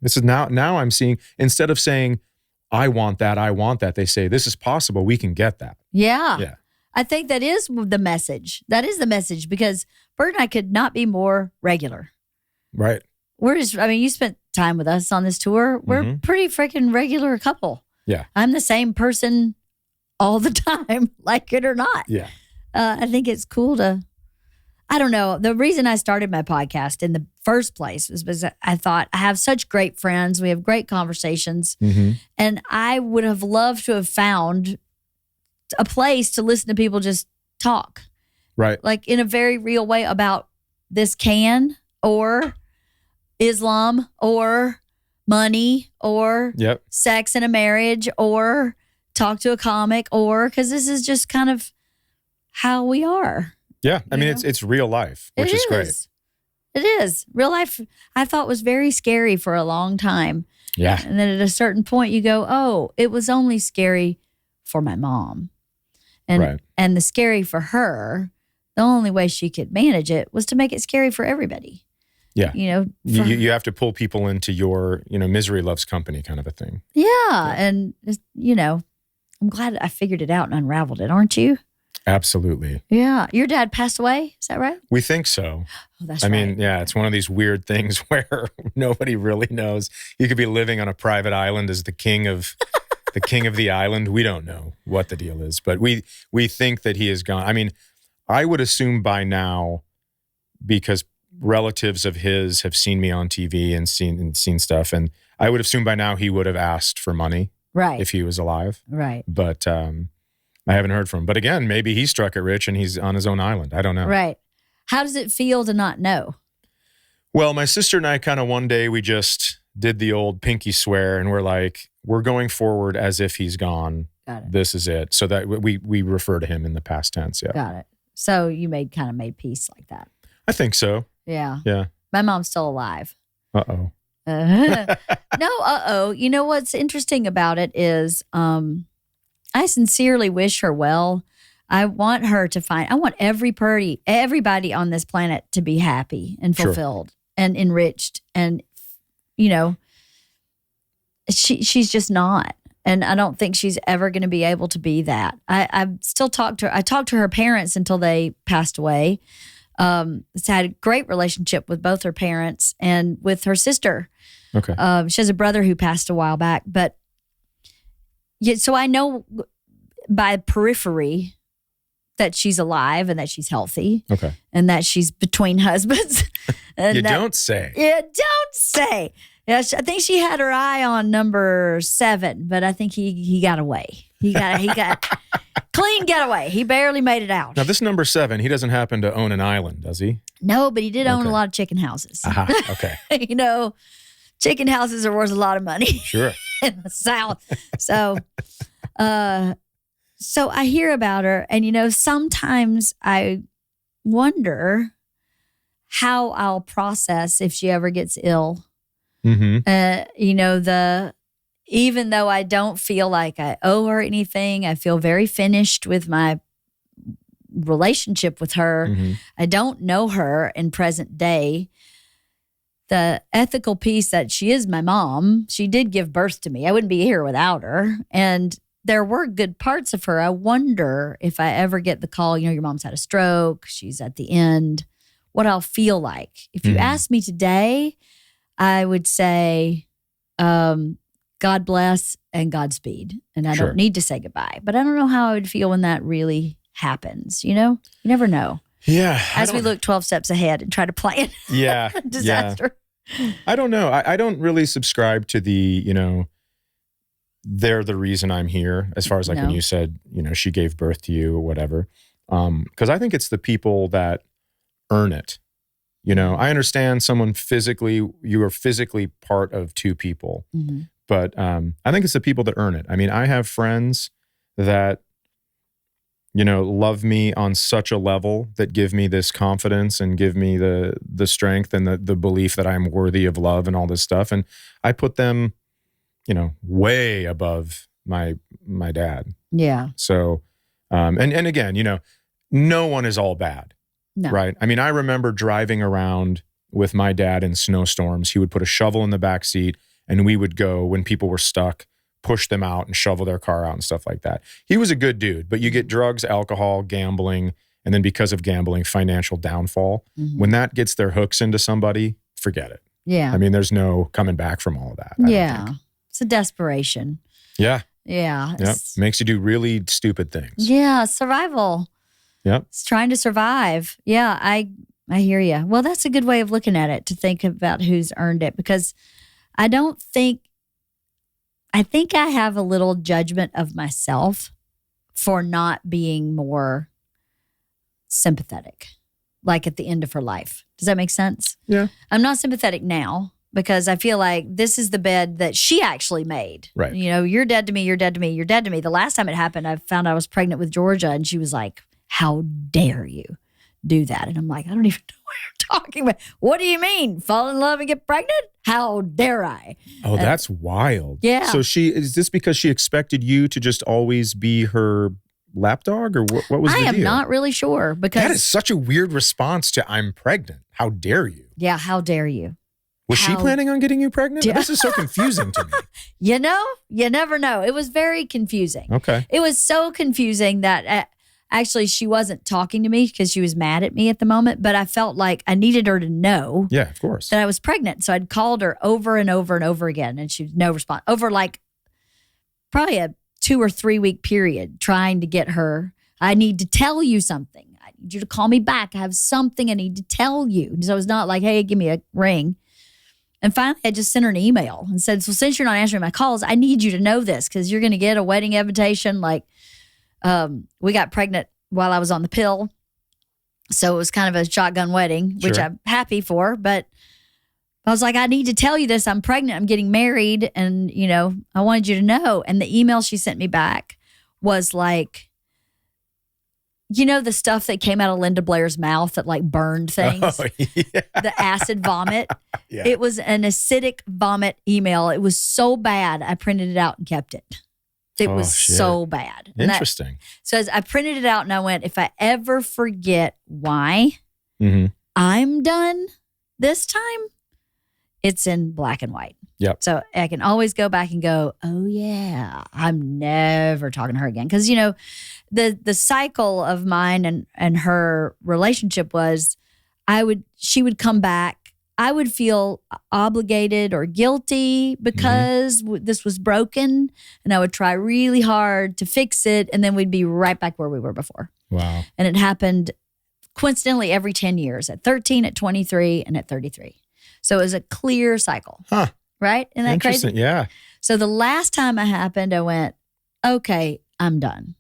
This is now I'm seeing, instead of saying, I want that, they say, this is possible. We can get that. Yeah. Yeah. I think that is the message. That is the message, because Bert and I could not be more regular. Right. You spent time with us on this tour. We're a pretty freaking regular couple. Yeah. I'm the same person all the time, like it or not. Yeah. I think it's cool I don't know. The reason I started my podcast in the first place was because I thought I have such great friends. We have great conversations. And I would have loved to have found a place to listen to people just talk. Right. Like in a very real way about this or Islam or money or sex in a marriage or talk to a comic because this is just kind of how we are. Yeah. I mean, it's real life, which is great. It is. Real life, I thought, was very scary for a long time. Yeah. And then at a certain point you go, oh, it was only scary for my mom. And the scary for her, the only way she could manage it was to make it scary for everybody. Yeah. You have to pull people into your, misery loves company kind of a thing. Yeah. And, I'm glad I figured it out and unraveled it. Aren't you? Absolutely. Yeah. Your dad passed away. Is that right? We think so. Oh, that's I right. mean, yeah, it's one of these weird things where nobody really knows. You could be living on a private island as the king of the island. We don't know what the deal is, but we think that he is gone. I mean, I would assume by now, because relatives of his have seen me on TV and seen stuff, and I would assume by now he would have asked for money, right, if he was alive, right. But I haven't heard from him. But again, maybe he struck it rich and he's on his own island. I don't know. Right. How does it feel to not know? Well, my sister and I kind of one day we just did the old pinky swear, and we're like, we're going forward as if he's gone. Got it. This is it. So that we refer to him in the past tense. Yeah. Got it. So you made peace like that. I think so. Yeah. Yeah. My mom's still alive. Uh-oh. No, You know what's interesting about it is I sincerely wish her well. I want her to I want everybody on this planet to be happy and fulfilled and enriched. And, she's just not. And I don't think she's ever going to be able to be that. I still talk to her. I talked to her parents until they passed away. She had a great relationship with both her parents and with her sister. Okay. She has a brother who passed a while back, but yeah, so I know by periphery that she's alive and that she's healthy. Okay. And that she's between husbands. And don't say. Yeah, don't say. Yeah, I think she had her eye on number 7, but I think he got away. He got clean getaway. He barely made it out. Now, this number 7, he doesn't happen to own an island, does he? No, but he did own a lot of chicken houses. Okay. Chicken houses are worth a lot of money. Sure. In the South. So I hear about her, and, sometimes I wonder how I'll process if she ever gets ill. Mm-hmm. Even though I don't feel like I owe her anything, I feel very finished with my relationship with her. Mm-hmm. I don't know her in present day. The ethical piece that she is my mom, she did give birth to me. I wouldn't be here without her. And there were good parts of her. I wonder if I ever get the call, your mom's had a stroke, she's at the end, what I'll feel like. If you ask me today, I would say, God bless and Godspeed. And I don't need to say goodbye. But I don't know how I would feel when that really happens. You never know. Yeah. As we look 12 steps ahead and try to plan disaster. Yeah. I don't know. I don't really subscribe to the, they're the reason I'm here, as far as when you said, she gave birth to you or whatever. Because I think it's the people that earn it. I understand you are physically part of two people, but I think it's the people that earn it. I mean, I have friends that, love me on such a level that give me this confidence and give me the strength and the belief that I'm worthy of love and all this stuff. And I put them, way above my dad. Yeah. So, and again, no one is all bad. No. Right. I mean, I remember driving around with my dad in snowstorms. He would put a shovel in the back seat and we would go when people were stuck, push them out and shovel their car out and stuff like that. He was a good dude, but you get drugs, alcohol, gambling, and then because of gambling, financial downfall. Mm-hmm. When that gets their hooks into somebody, forget it. Yeah. I mean, there's no coming back from all of that. Yeah. It's a desperation. Yeah. Yeah. Yep. Makes you do really stupid things. Yeah. Survival. Yep. It's trying to survive. Yeah, I hear you. Well, that's a good way of looking at it, to think about who's earned it, because I think I have a little judgment of myself for not being more sympathetic, like at the end of her life. Does that make sense? Yeah. I'm not sympathetic now because I feel like this is the bed that she actually made. Right. You're dead to me, you're dead to me, you're dead to me. The last time it happened, I found I was pregnant with Georgia, and she was like, how dare you do that? And I'm like, I don't even know what you're talking about. What do you mean? Fall in love and get pregnant? How dare I? Oh, that's wild. Yeah. So is this because she expected you to just always be her lapdog or what was the deal? I am not really sure because that is such a weird response to I'm pregnant. How dare you? Yeah, how dare you? Was she planning on getting you pregnant? This is so confusing to me. You know, you never know. It was very confusing. Okay. It was so confusing that actually she wasn't talking to me because she was mad at me at the moment, but I felt like I needed her to know yeah, of course, that I was pregnant. So I'd called her over and over and over again and she was no response over like probably a 2 or 3 week period trying to get her. I need to tell you something. I need you to call me back. I have something I need to tell you. So it's not like, hey, give me a ring. And finally, I just sent her an email and said, so since you're not answering my calls, I need you to know this because you're going to get a wedding invitation. Like, we got pregnant while I was on the pill. So it was kind of a shotgun wedding, which I'm happy for. But I was like, I need to tell you this. I'm pregnant. I'm getting married. And, you know, I wanted you to know. And the email she sent me back was like, you know, the stuff that came out of Linda Blair's mouth that like burned things, the acid vomit. Yeah. It was an acidic vomit email. It was so bad. I printed it out and kept it. It was so bad. Interesting. So as I printed it out and I went, if I ever forget why I'm done this time, it's in black and white. Yep. So I can always go back and go, oh yeah, I'm never talking to her again. Because, you know, the cycle of mine and her relationship was she would come back. I would feel obligated or guilty because this was broken. And I would try really hard to fix it. And then we'd be right back where we were before. Wow. And it happened coincidentally every 10 years, at 13, at 23, and at 33. So it was a clear cycle. Huh. Right? Isn't that interesting? Crazy? Yeah. So the last time it happened, I went, okay, I'm done.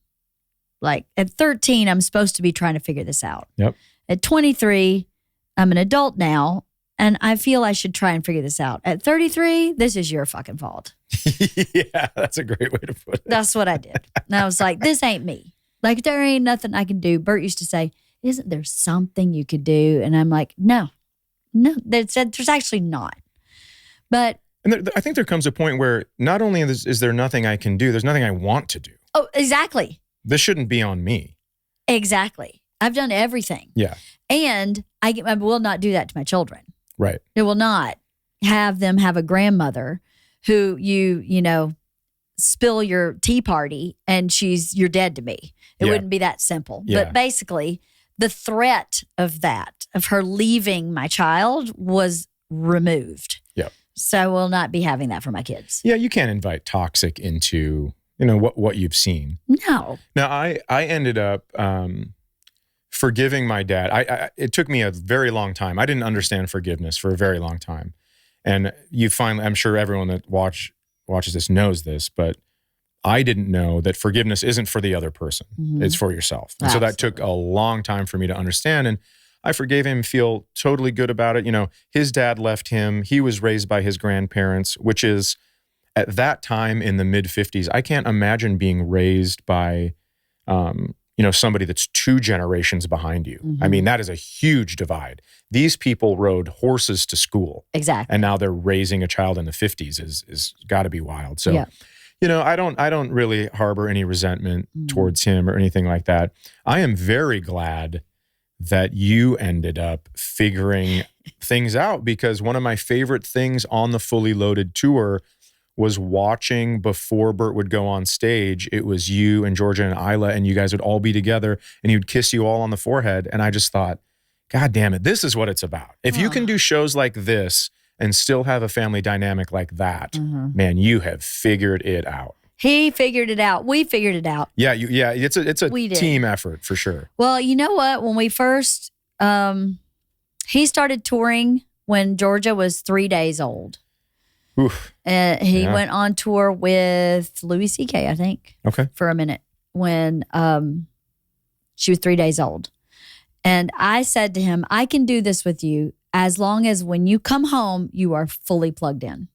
Like at 13, I'm supposed to be trying to figure this out. Yep. At 23, I'm an adult now, and I feel I should try and figure this out. At 33, this is your fucking fault. Yeah, that's a great way to put it. That's what I did. And I was like, this ain't me. Like, there ain't nothing I can do. Bert used to say, isn't there something you could do? And I'm like, no, there's actually not. But and I think there comes a point where not only is there nothing I can do, there's nothing I want to do. Oh, exactly. This shouldn't be on me. Exactly. I've done everything. Yeah. And I will not do that to my children. Right. It will not have them have a grandmother who you know, spill your tea party and you're dead to me. It wouldn't be that simple. Yeah. But basically, the threat of her leaving my child was removed. Yeah. So I will not be having that for my kids. Yeah, you can't invite toxic into, you know, what you've seen. No. Now, I ended up forgiving my dad. It took me a very long time. I didn't understand forgiveness for a very long time. And you finally, I'm sure everyone that watches this knows this, but I didn't know that forgiveness isn't for the other person. Mm-hmm. It's for yourself. And so that took a long time for me to understand. And I forgave him, feel totally good about it. You know, his dad left him. He was raised by his grandparents, which is at that time in the mid 50s. I can't imagine being raised by, you know, somebody that's 2 generations behind you. Mm-hmm. I mean, that is a huge divide. These people rode horses to school. Exactly. And now they're raising a child in the 50s is got to be wild. So, you know, I don't really harbor any resentment towards him or anything like that. I am very glad that you ended up figuring things out, because one of my favorite things on the Fully Loaded tour was watching before Bert would go on stage. It was you and Georgia and Isla, and you guys would all be together and he would kiss you all on the forehead. And I just thought, God damn it, this is what it's about. If you can do shows like this and still have a family dynamic like that, man, you have figured it out. He figured it out. We figured it out. Yeah, it's a team effort for sure. Well, you know what? When we first, he started touring when Georgia was 3 days old. Oof. He went on tour with Louis C.K., I think. Okay. For a minute when she was 3 days old. And I said to him, I can do this with you as long as when you come home, you are fully plugged in.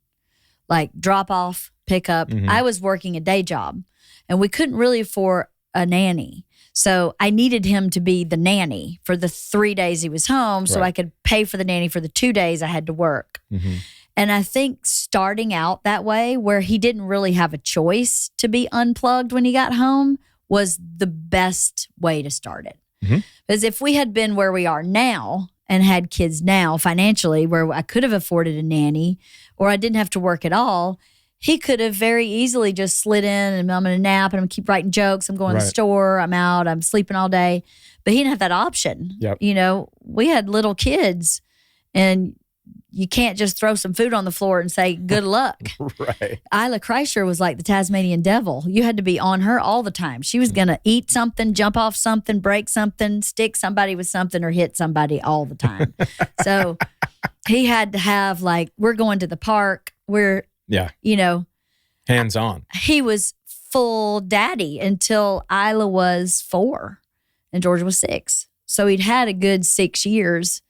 Like drop off, pick up. Mm-hmm. I was working a day job and we couldn't really afford a nanny. So I needed him to be the nanny for the 3 days he was home so I could pay for the nanny for the 2 days I had to work. Mm-hmm. And I think starting out that way, where he didn't really have a choice to be unplugged when he got home, was the best way to start it. Mm-hmm. Because if we had been where we are now and had kids now financially, where I could have afforded a nanny or I didn't have to work at all, he could have very easily just slid in and I'm going to nap and I'm going to keep writing jokes. I'm going to the store. I'm out. I'm sleeping all day. But he didn't have that option. Yep. You know, we had little kids and you can't just throw some food on the floor and say, good luck. Right. Isla Kreischer was like the Tasmanian devil. You had to be on her all the time. She was going to eat something, jump off something, break something, stick somebody with something, or hit somebody all the time. So he had to have like, we're going to the park. We're, you know. Hands on. He was full daddy until Isla was 4 and Georgia was 6. So he'd had a good 6 years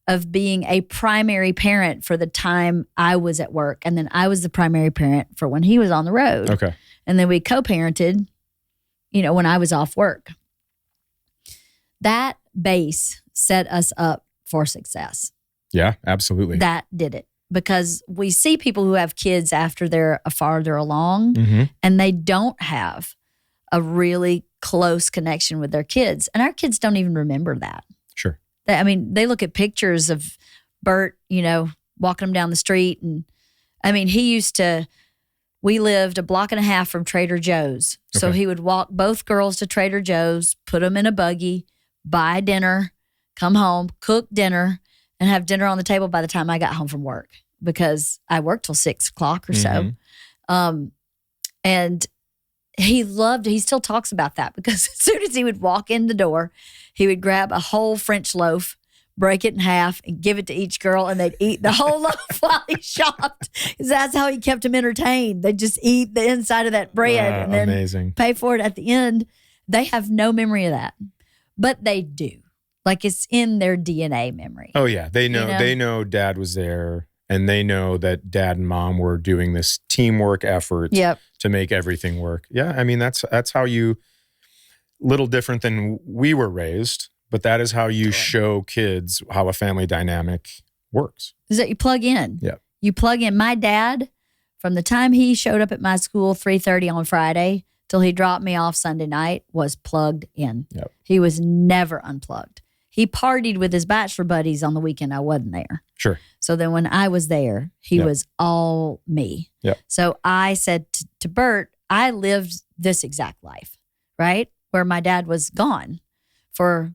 of being a primary parent for the time I was at work. And then I was the primary parent for when he was on the road. Okay. And then we co-parented, you know, when I was off work. That base set us up for success. Yeah, absolutely. That did it. Because we see people who have kids after they're farther along and they don't have a really close connection with their kids. And our kids don't even remember that. Sure. I mean, they look at pictures of Bert, you know, walking them down the street. And I mean, we lived a block and a half from Trader Joe's. Okay. So he would walk both girls to Trader Joe's, put them in a buggy, buy dinner, come home, cook dinner, and have dinner on the table by the time I got home from work because I worked till 6 o'clock or so. And he still talks about that because as soon as he would walk in the door, he would grab a whole French loaf, break it in half, and give it to each girl, and they'd eat the whole loaf while he shopped. Because that's how he kept them entertained. They'd just eat the inside of that bread and then pay for it at the end. They have no memory of that, but they do. Like it's in their DNA memory. Oh yeah, they know. You know? They know Dad was there, and they know that Dad and Mom were doing this teamwork effort to make everything work. Yeah, I mean that's how you. Little different than we were raised, but that is how you show kids how a family dynamic works. Is that you plug in? Yeah, you plug in. My dad, from the time he showed up at my school 3:30 on Friday till he dropped me off Sunday night, was plugged in. Yep. He was never unplugged. He partied with his bachelor buddies on the weekend I wasn't there. Sure. So then when I was there, he was all me. Yep. So I said to Bert, I lived this exact life, right? Where my dad was gone for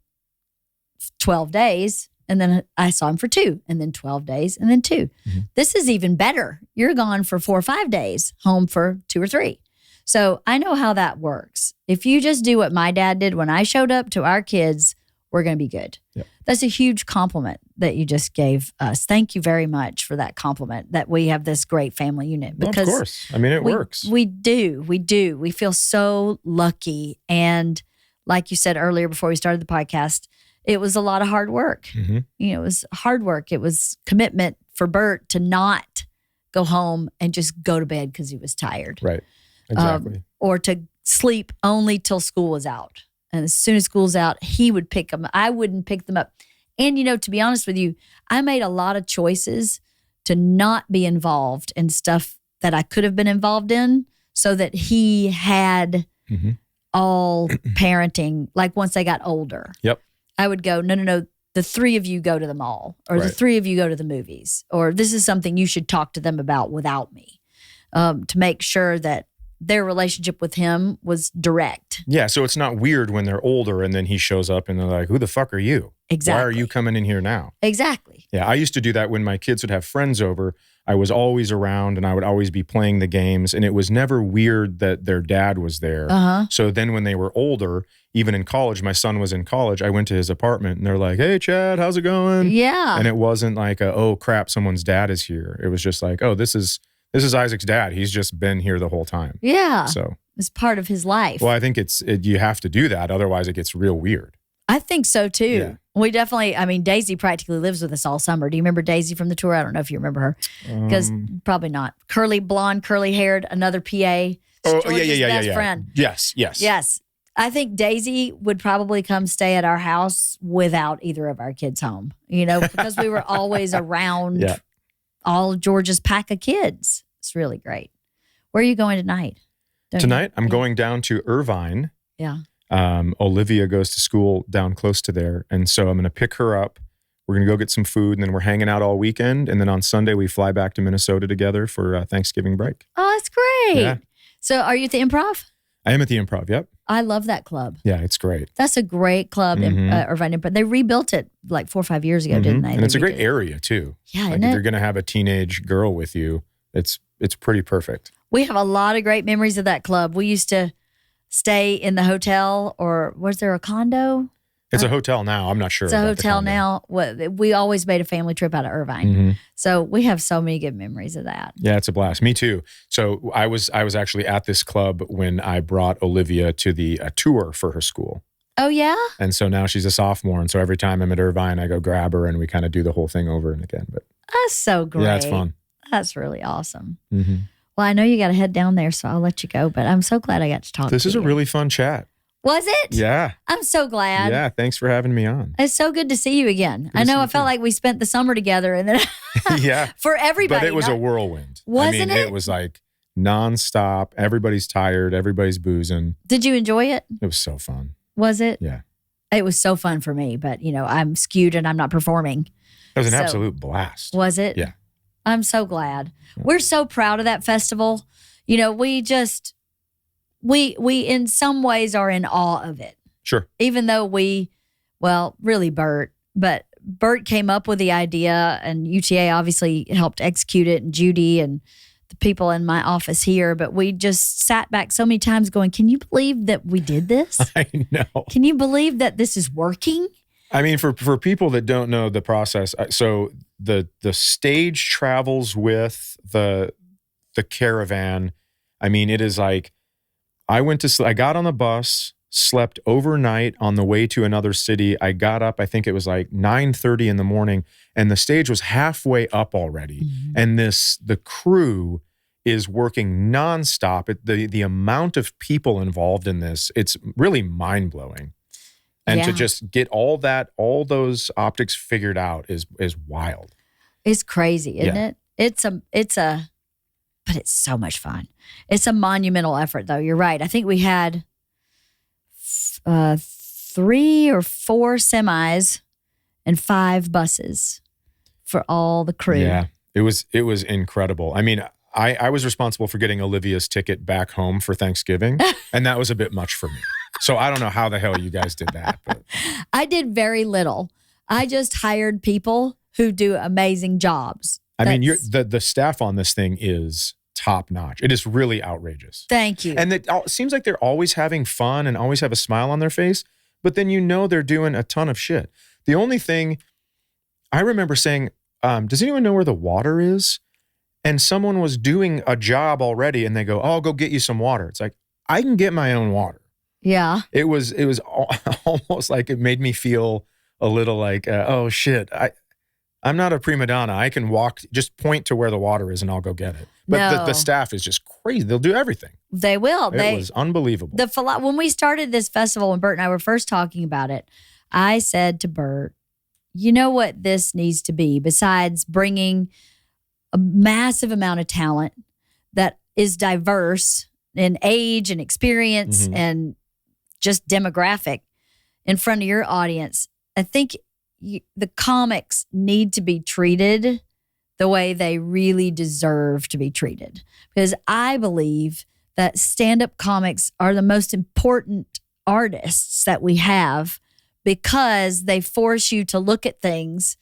12 days. And then I saw him for 2 and then 12 days and then 2. Mm-hmm. This is even better. You're gone for 4 or 5 days, home for 2 or 3. So I know how that works. If you just do what my dad did when I showed up to our kids, we're going to be good. Yep. That's a huge compliment that you just gave us. Thank you very much for that compliment that we have this great family unit. Because of course. I mean, it works. We do. We feel so lucky. And like you said earlier before we started the podcast, it was a lot of hard work. Mm-hmm. You know, it was hard work. It was commitment for Bert to not go home and just go to bed because he was tired. Right. Exactly. Or to sleep only till school was out. And as soon as school's out, he would pick them. I wouldn't pick them up. And, you know, to be honest with you, I made a lot of choices to not be involved in stuff that I could have been involved in so that he had all parenting. Like once they got older, I would go, no, the 3 of you go to the mall or the 3 of you go to the movies, or this is something you should talk to them about without me, to make sure that their relationship with him was direct. Yeah, so it's not weird when they're older and then he shows up and they're like, who the fuck are you? Exactly. Why are you coming in here now? Exactly. Yeah, I used to do that when my kids would have friends over. I was always around and I would always be playing the games, and it was never weird that their dad was there. Uh-huh. So then when they were older, even in college, my son was in college, I went to his apartment and they're like, hey, Chad, how's it going? Yeah. And it wasn't like, oh, crap, someone's dad is here. It was just like, oh, this is Isaac's dad. He's just been here the whole time. Yeah. So it's part of his life. Well, I think you have to do that. Otherwise, it gets real weird. I think so too. Yeah. We definitely, I mean, Daisy practically lives with us all summer. Do you remember Daisy from the tour? I don't know if you remember her. Because probably not. Blonde, curly haired, another PA. Oh, yeah. Best friend. Yes. I think Daisy would probably come stay at our house without either of our kids home, you know, because we were always around all of Georgia's pack of kids. It's really great. Where are you going tonight? I'm going down to Irvine Yeah. Olivia goes to school down close to there. And so I'm going to pick her up. We're going to go get some food, and then we're hanging out all weekend. And then on Sunday, we fly back to Minnesota together for Thanksgiving break. Oh, that's great. Yeah. So are you at the Improv? I am at the Improv, yep. I love that club. Yeah, it's great. That's a great club, Irvine Improv. They rebuilt it like 4 or 5 years ago, didn't they? And it's a great area, too. Yeah, like isn't if it? you're going to have a teenage girl with you, it's pretty perfect. We have a lot of great memories of that club. We used to stay in the hotel, or was there a condo? It's a hotel now. I'm not sure. It's a hotel now. We always made a family trip out of Irvine. So we have so many good memories of that. Yeah, it's a blast. Me too. So I was actually at this club when I brought Olivia to the tour for her school. Oh, yeah? And so now she's a sophomore. And so every time I'm at Irvine, I go grab her and we kind of do the whole thing over and again. But that's so great. Yeah, it's fun. That's really awesome. Well, I know you got to head down there, so I'll let you go. But I'm so glad I got to talk to you. This is a really fun chat. Was it? Yeah. I'm so glad. Yeah, thanks for having me on. It's so good to see you again. I know I felt like we spent the summer together, and then yeah, for everybody. But it was a whirlwind. Wasn't it? It was like nonstop. Everybody's tired. Everybody's boozing. Did you enjoy it? It was so fun. Was it? Yeah. It was so fun for me, but I'm skewed and I'm not performing. It was an absolute blast. Was it? Yeah. I'm so glad. We're so proud of that festival. We just we in some ways are in awe of it. Sure. Even though really Bert came up with the idea, and UTA obviously helped execute it, and Judy and the people in my office here. But we just sat back so many times going, can you believe that we did this? I know. Can you believe that this is working? I mean, for people that don't know the process, so the stage travels with the caravan. I mean, it is like I got on the bus, slept overnight on the way to another city. I got up, I think it was like 9:30 in the morning, and the stage was halfway up already. And the crew is working nonstop. The amount of people involved in this, it's really mind-blowing. And to just get all those optics figured out is wild. It's crazy, isn't it? But it's so much fun. It's a monumental effort, though. You're right. I think we had 3 or 4 semis and 5 buses for all the crew. Yeah, it was incredible. I mean, I was responsible for getting Olivia's ticket back home for Thanksgiving, and that was a bit much for me. So I don't know how the hell you guys did that. But I did very little. I just hired people who do amazing jobs. I mean, the staff on this thing is top notch. It is really outrageous. Thank you. And it seems like they're always having fun and always have a smile on their face, but then they're doing a ton of shit. The only thing I remember saying, does anyone know where the water is? And someone was doing a job already, and they go, "Oh, I'll go get you some water." It's like, I can get my own water. Yeah. It was almost like it made me feel a little like, oh shit, I'm not a prima donna. I can just point to where the water is and I'll go get it. But the staff is just crazy. They'll do everything. They will. It was unbelievable. When we started this festival, when Bert and I were first talking about it, I said to Bert, you know what this needs to be besides bringing a massive amount of talent that is diverse in age and experience and just demographic in front of your audience. I think the comics need to be treated the way they really deserve to be treated. Because I believe that stand-up comics are the most important artists that we have because they force you to look at things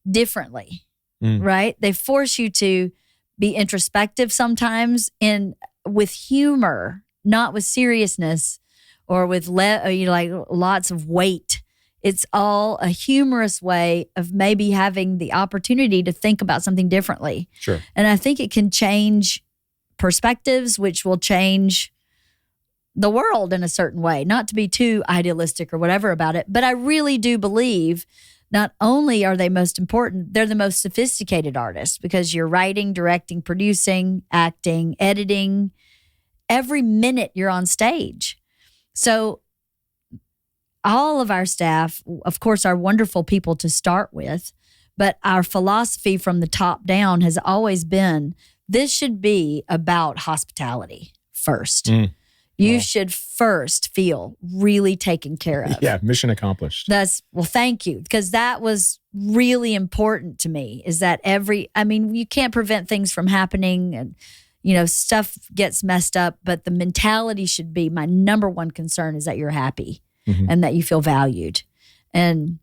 differently, right? They force you to be introspective sometimes with humor, not with seriousness or with lots of weight. It's all a humorous way of maybe having the opportunity to think about something differently. Sure. And I think it can change perspectives, which will change the world in a certain way, not to be too idealistic or whatever about it. But I really do believe not only are they most important, they're the most sophisticated artists because you're writing, directing, producing, acting, editing, every minute you're on stage. So all of our staff, of course, are wonderful people to start with, but our philosophy from the top down has always been, this should be about hospitality first. You should first feel really taken care of. Yeah, mission accomplished. Thank you. Because that was really important to me, is that you can't prevent things from happening and, stuff gets messed up, but the mentality should be, my number one concern is that you're happy and that you feel valued. And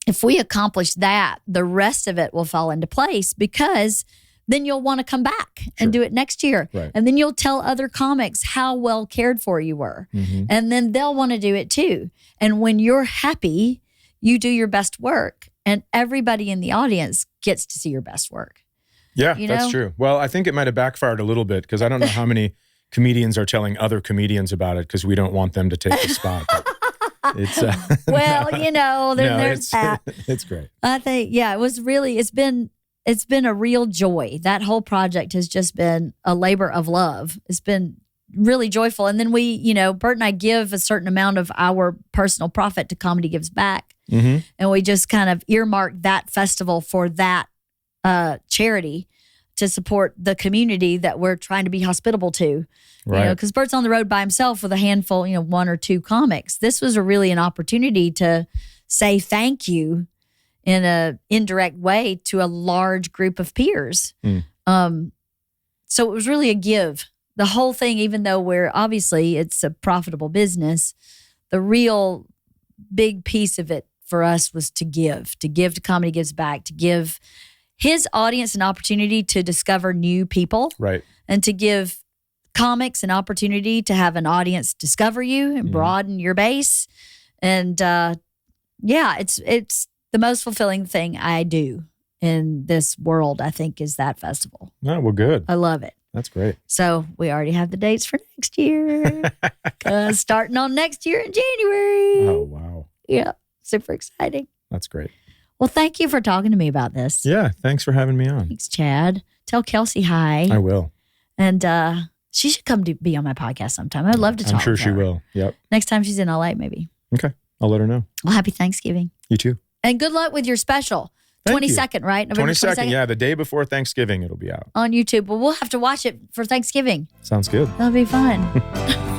if we accomplish that, the rest of it will fall into place, because then you'll want to come back and do it next year. Right. And then you'll tell other comics how well cared for you were. And then they'll want to do it too. And when you're happy, you do your best work, and everybody in the audience gets to see your best work. Yeah, that's true. Well, I think it might have backfired a little bit, because I don't know how many comedians are telling other comedians about it because we don't want them to take the spot. It's there's that. It's great. I think, it was really, it's been a real joy. That whole project has just been a labor of love. It's been really joyful. And then we, Bert and I give a certain amount of our personal profit to Comedy Gives Back. And we just kind of earmark that festival for that charity to support the community that we're trying to be hospitable to. Right. Because Bert's on the road by himself with a handful, one or two comics. This was really an opportunity to say thank you in a indirect way to a large group of peers. So it was really a give. The whole thing, even though it's a profitable business, the real big piece of it for us was to give to Comedy Gives Back, to give his audience an opportunity to discover new people. Right. And to give comics an opportunity to have an audience discover you and broaden your base. And it's the most fulfilling thing I do in this world, I think, is that festival. Oh, well, good. I love it. That's great. So we already have the dates for next year. Starting on next year in January. Oh, wow. Yeah, super exciting. That's great. Well, thank you for talking to me about this. Yeah, thanks for having me on. Thanks, Chad. Tell Kelsey hi. I will. And she should come to be on my podcast sometime. I'd love to talk. I'm sure to her. she will. Yep. Next time she's in LA, maybe. Okay. I'll let her know. Well, happy Thanksgiving. You too. And good luck with your special. Thank 22nd, you. right? November 22nd, yeah. The day before Thanksgiving, it'll be out. On YouTube. Well, we'll have to watch it for Thanksgiving. Sounds good. That'll be fun.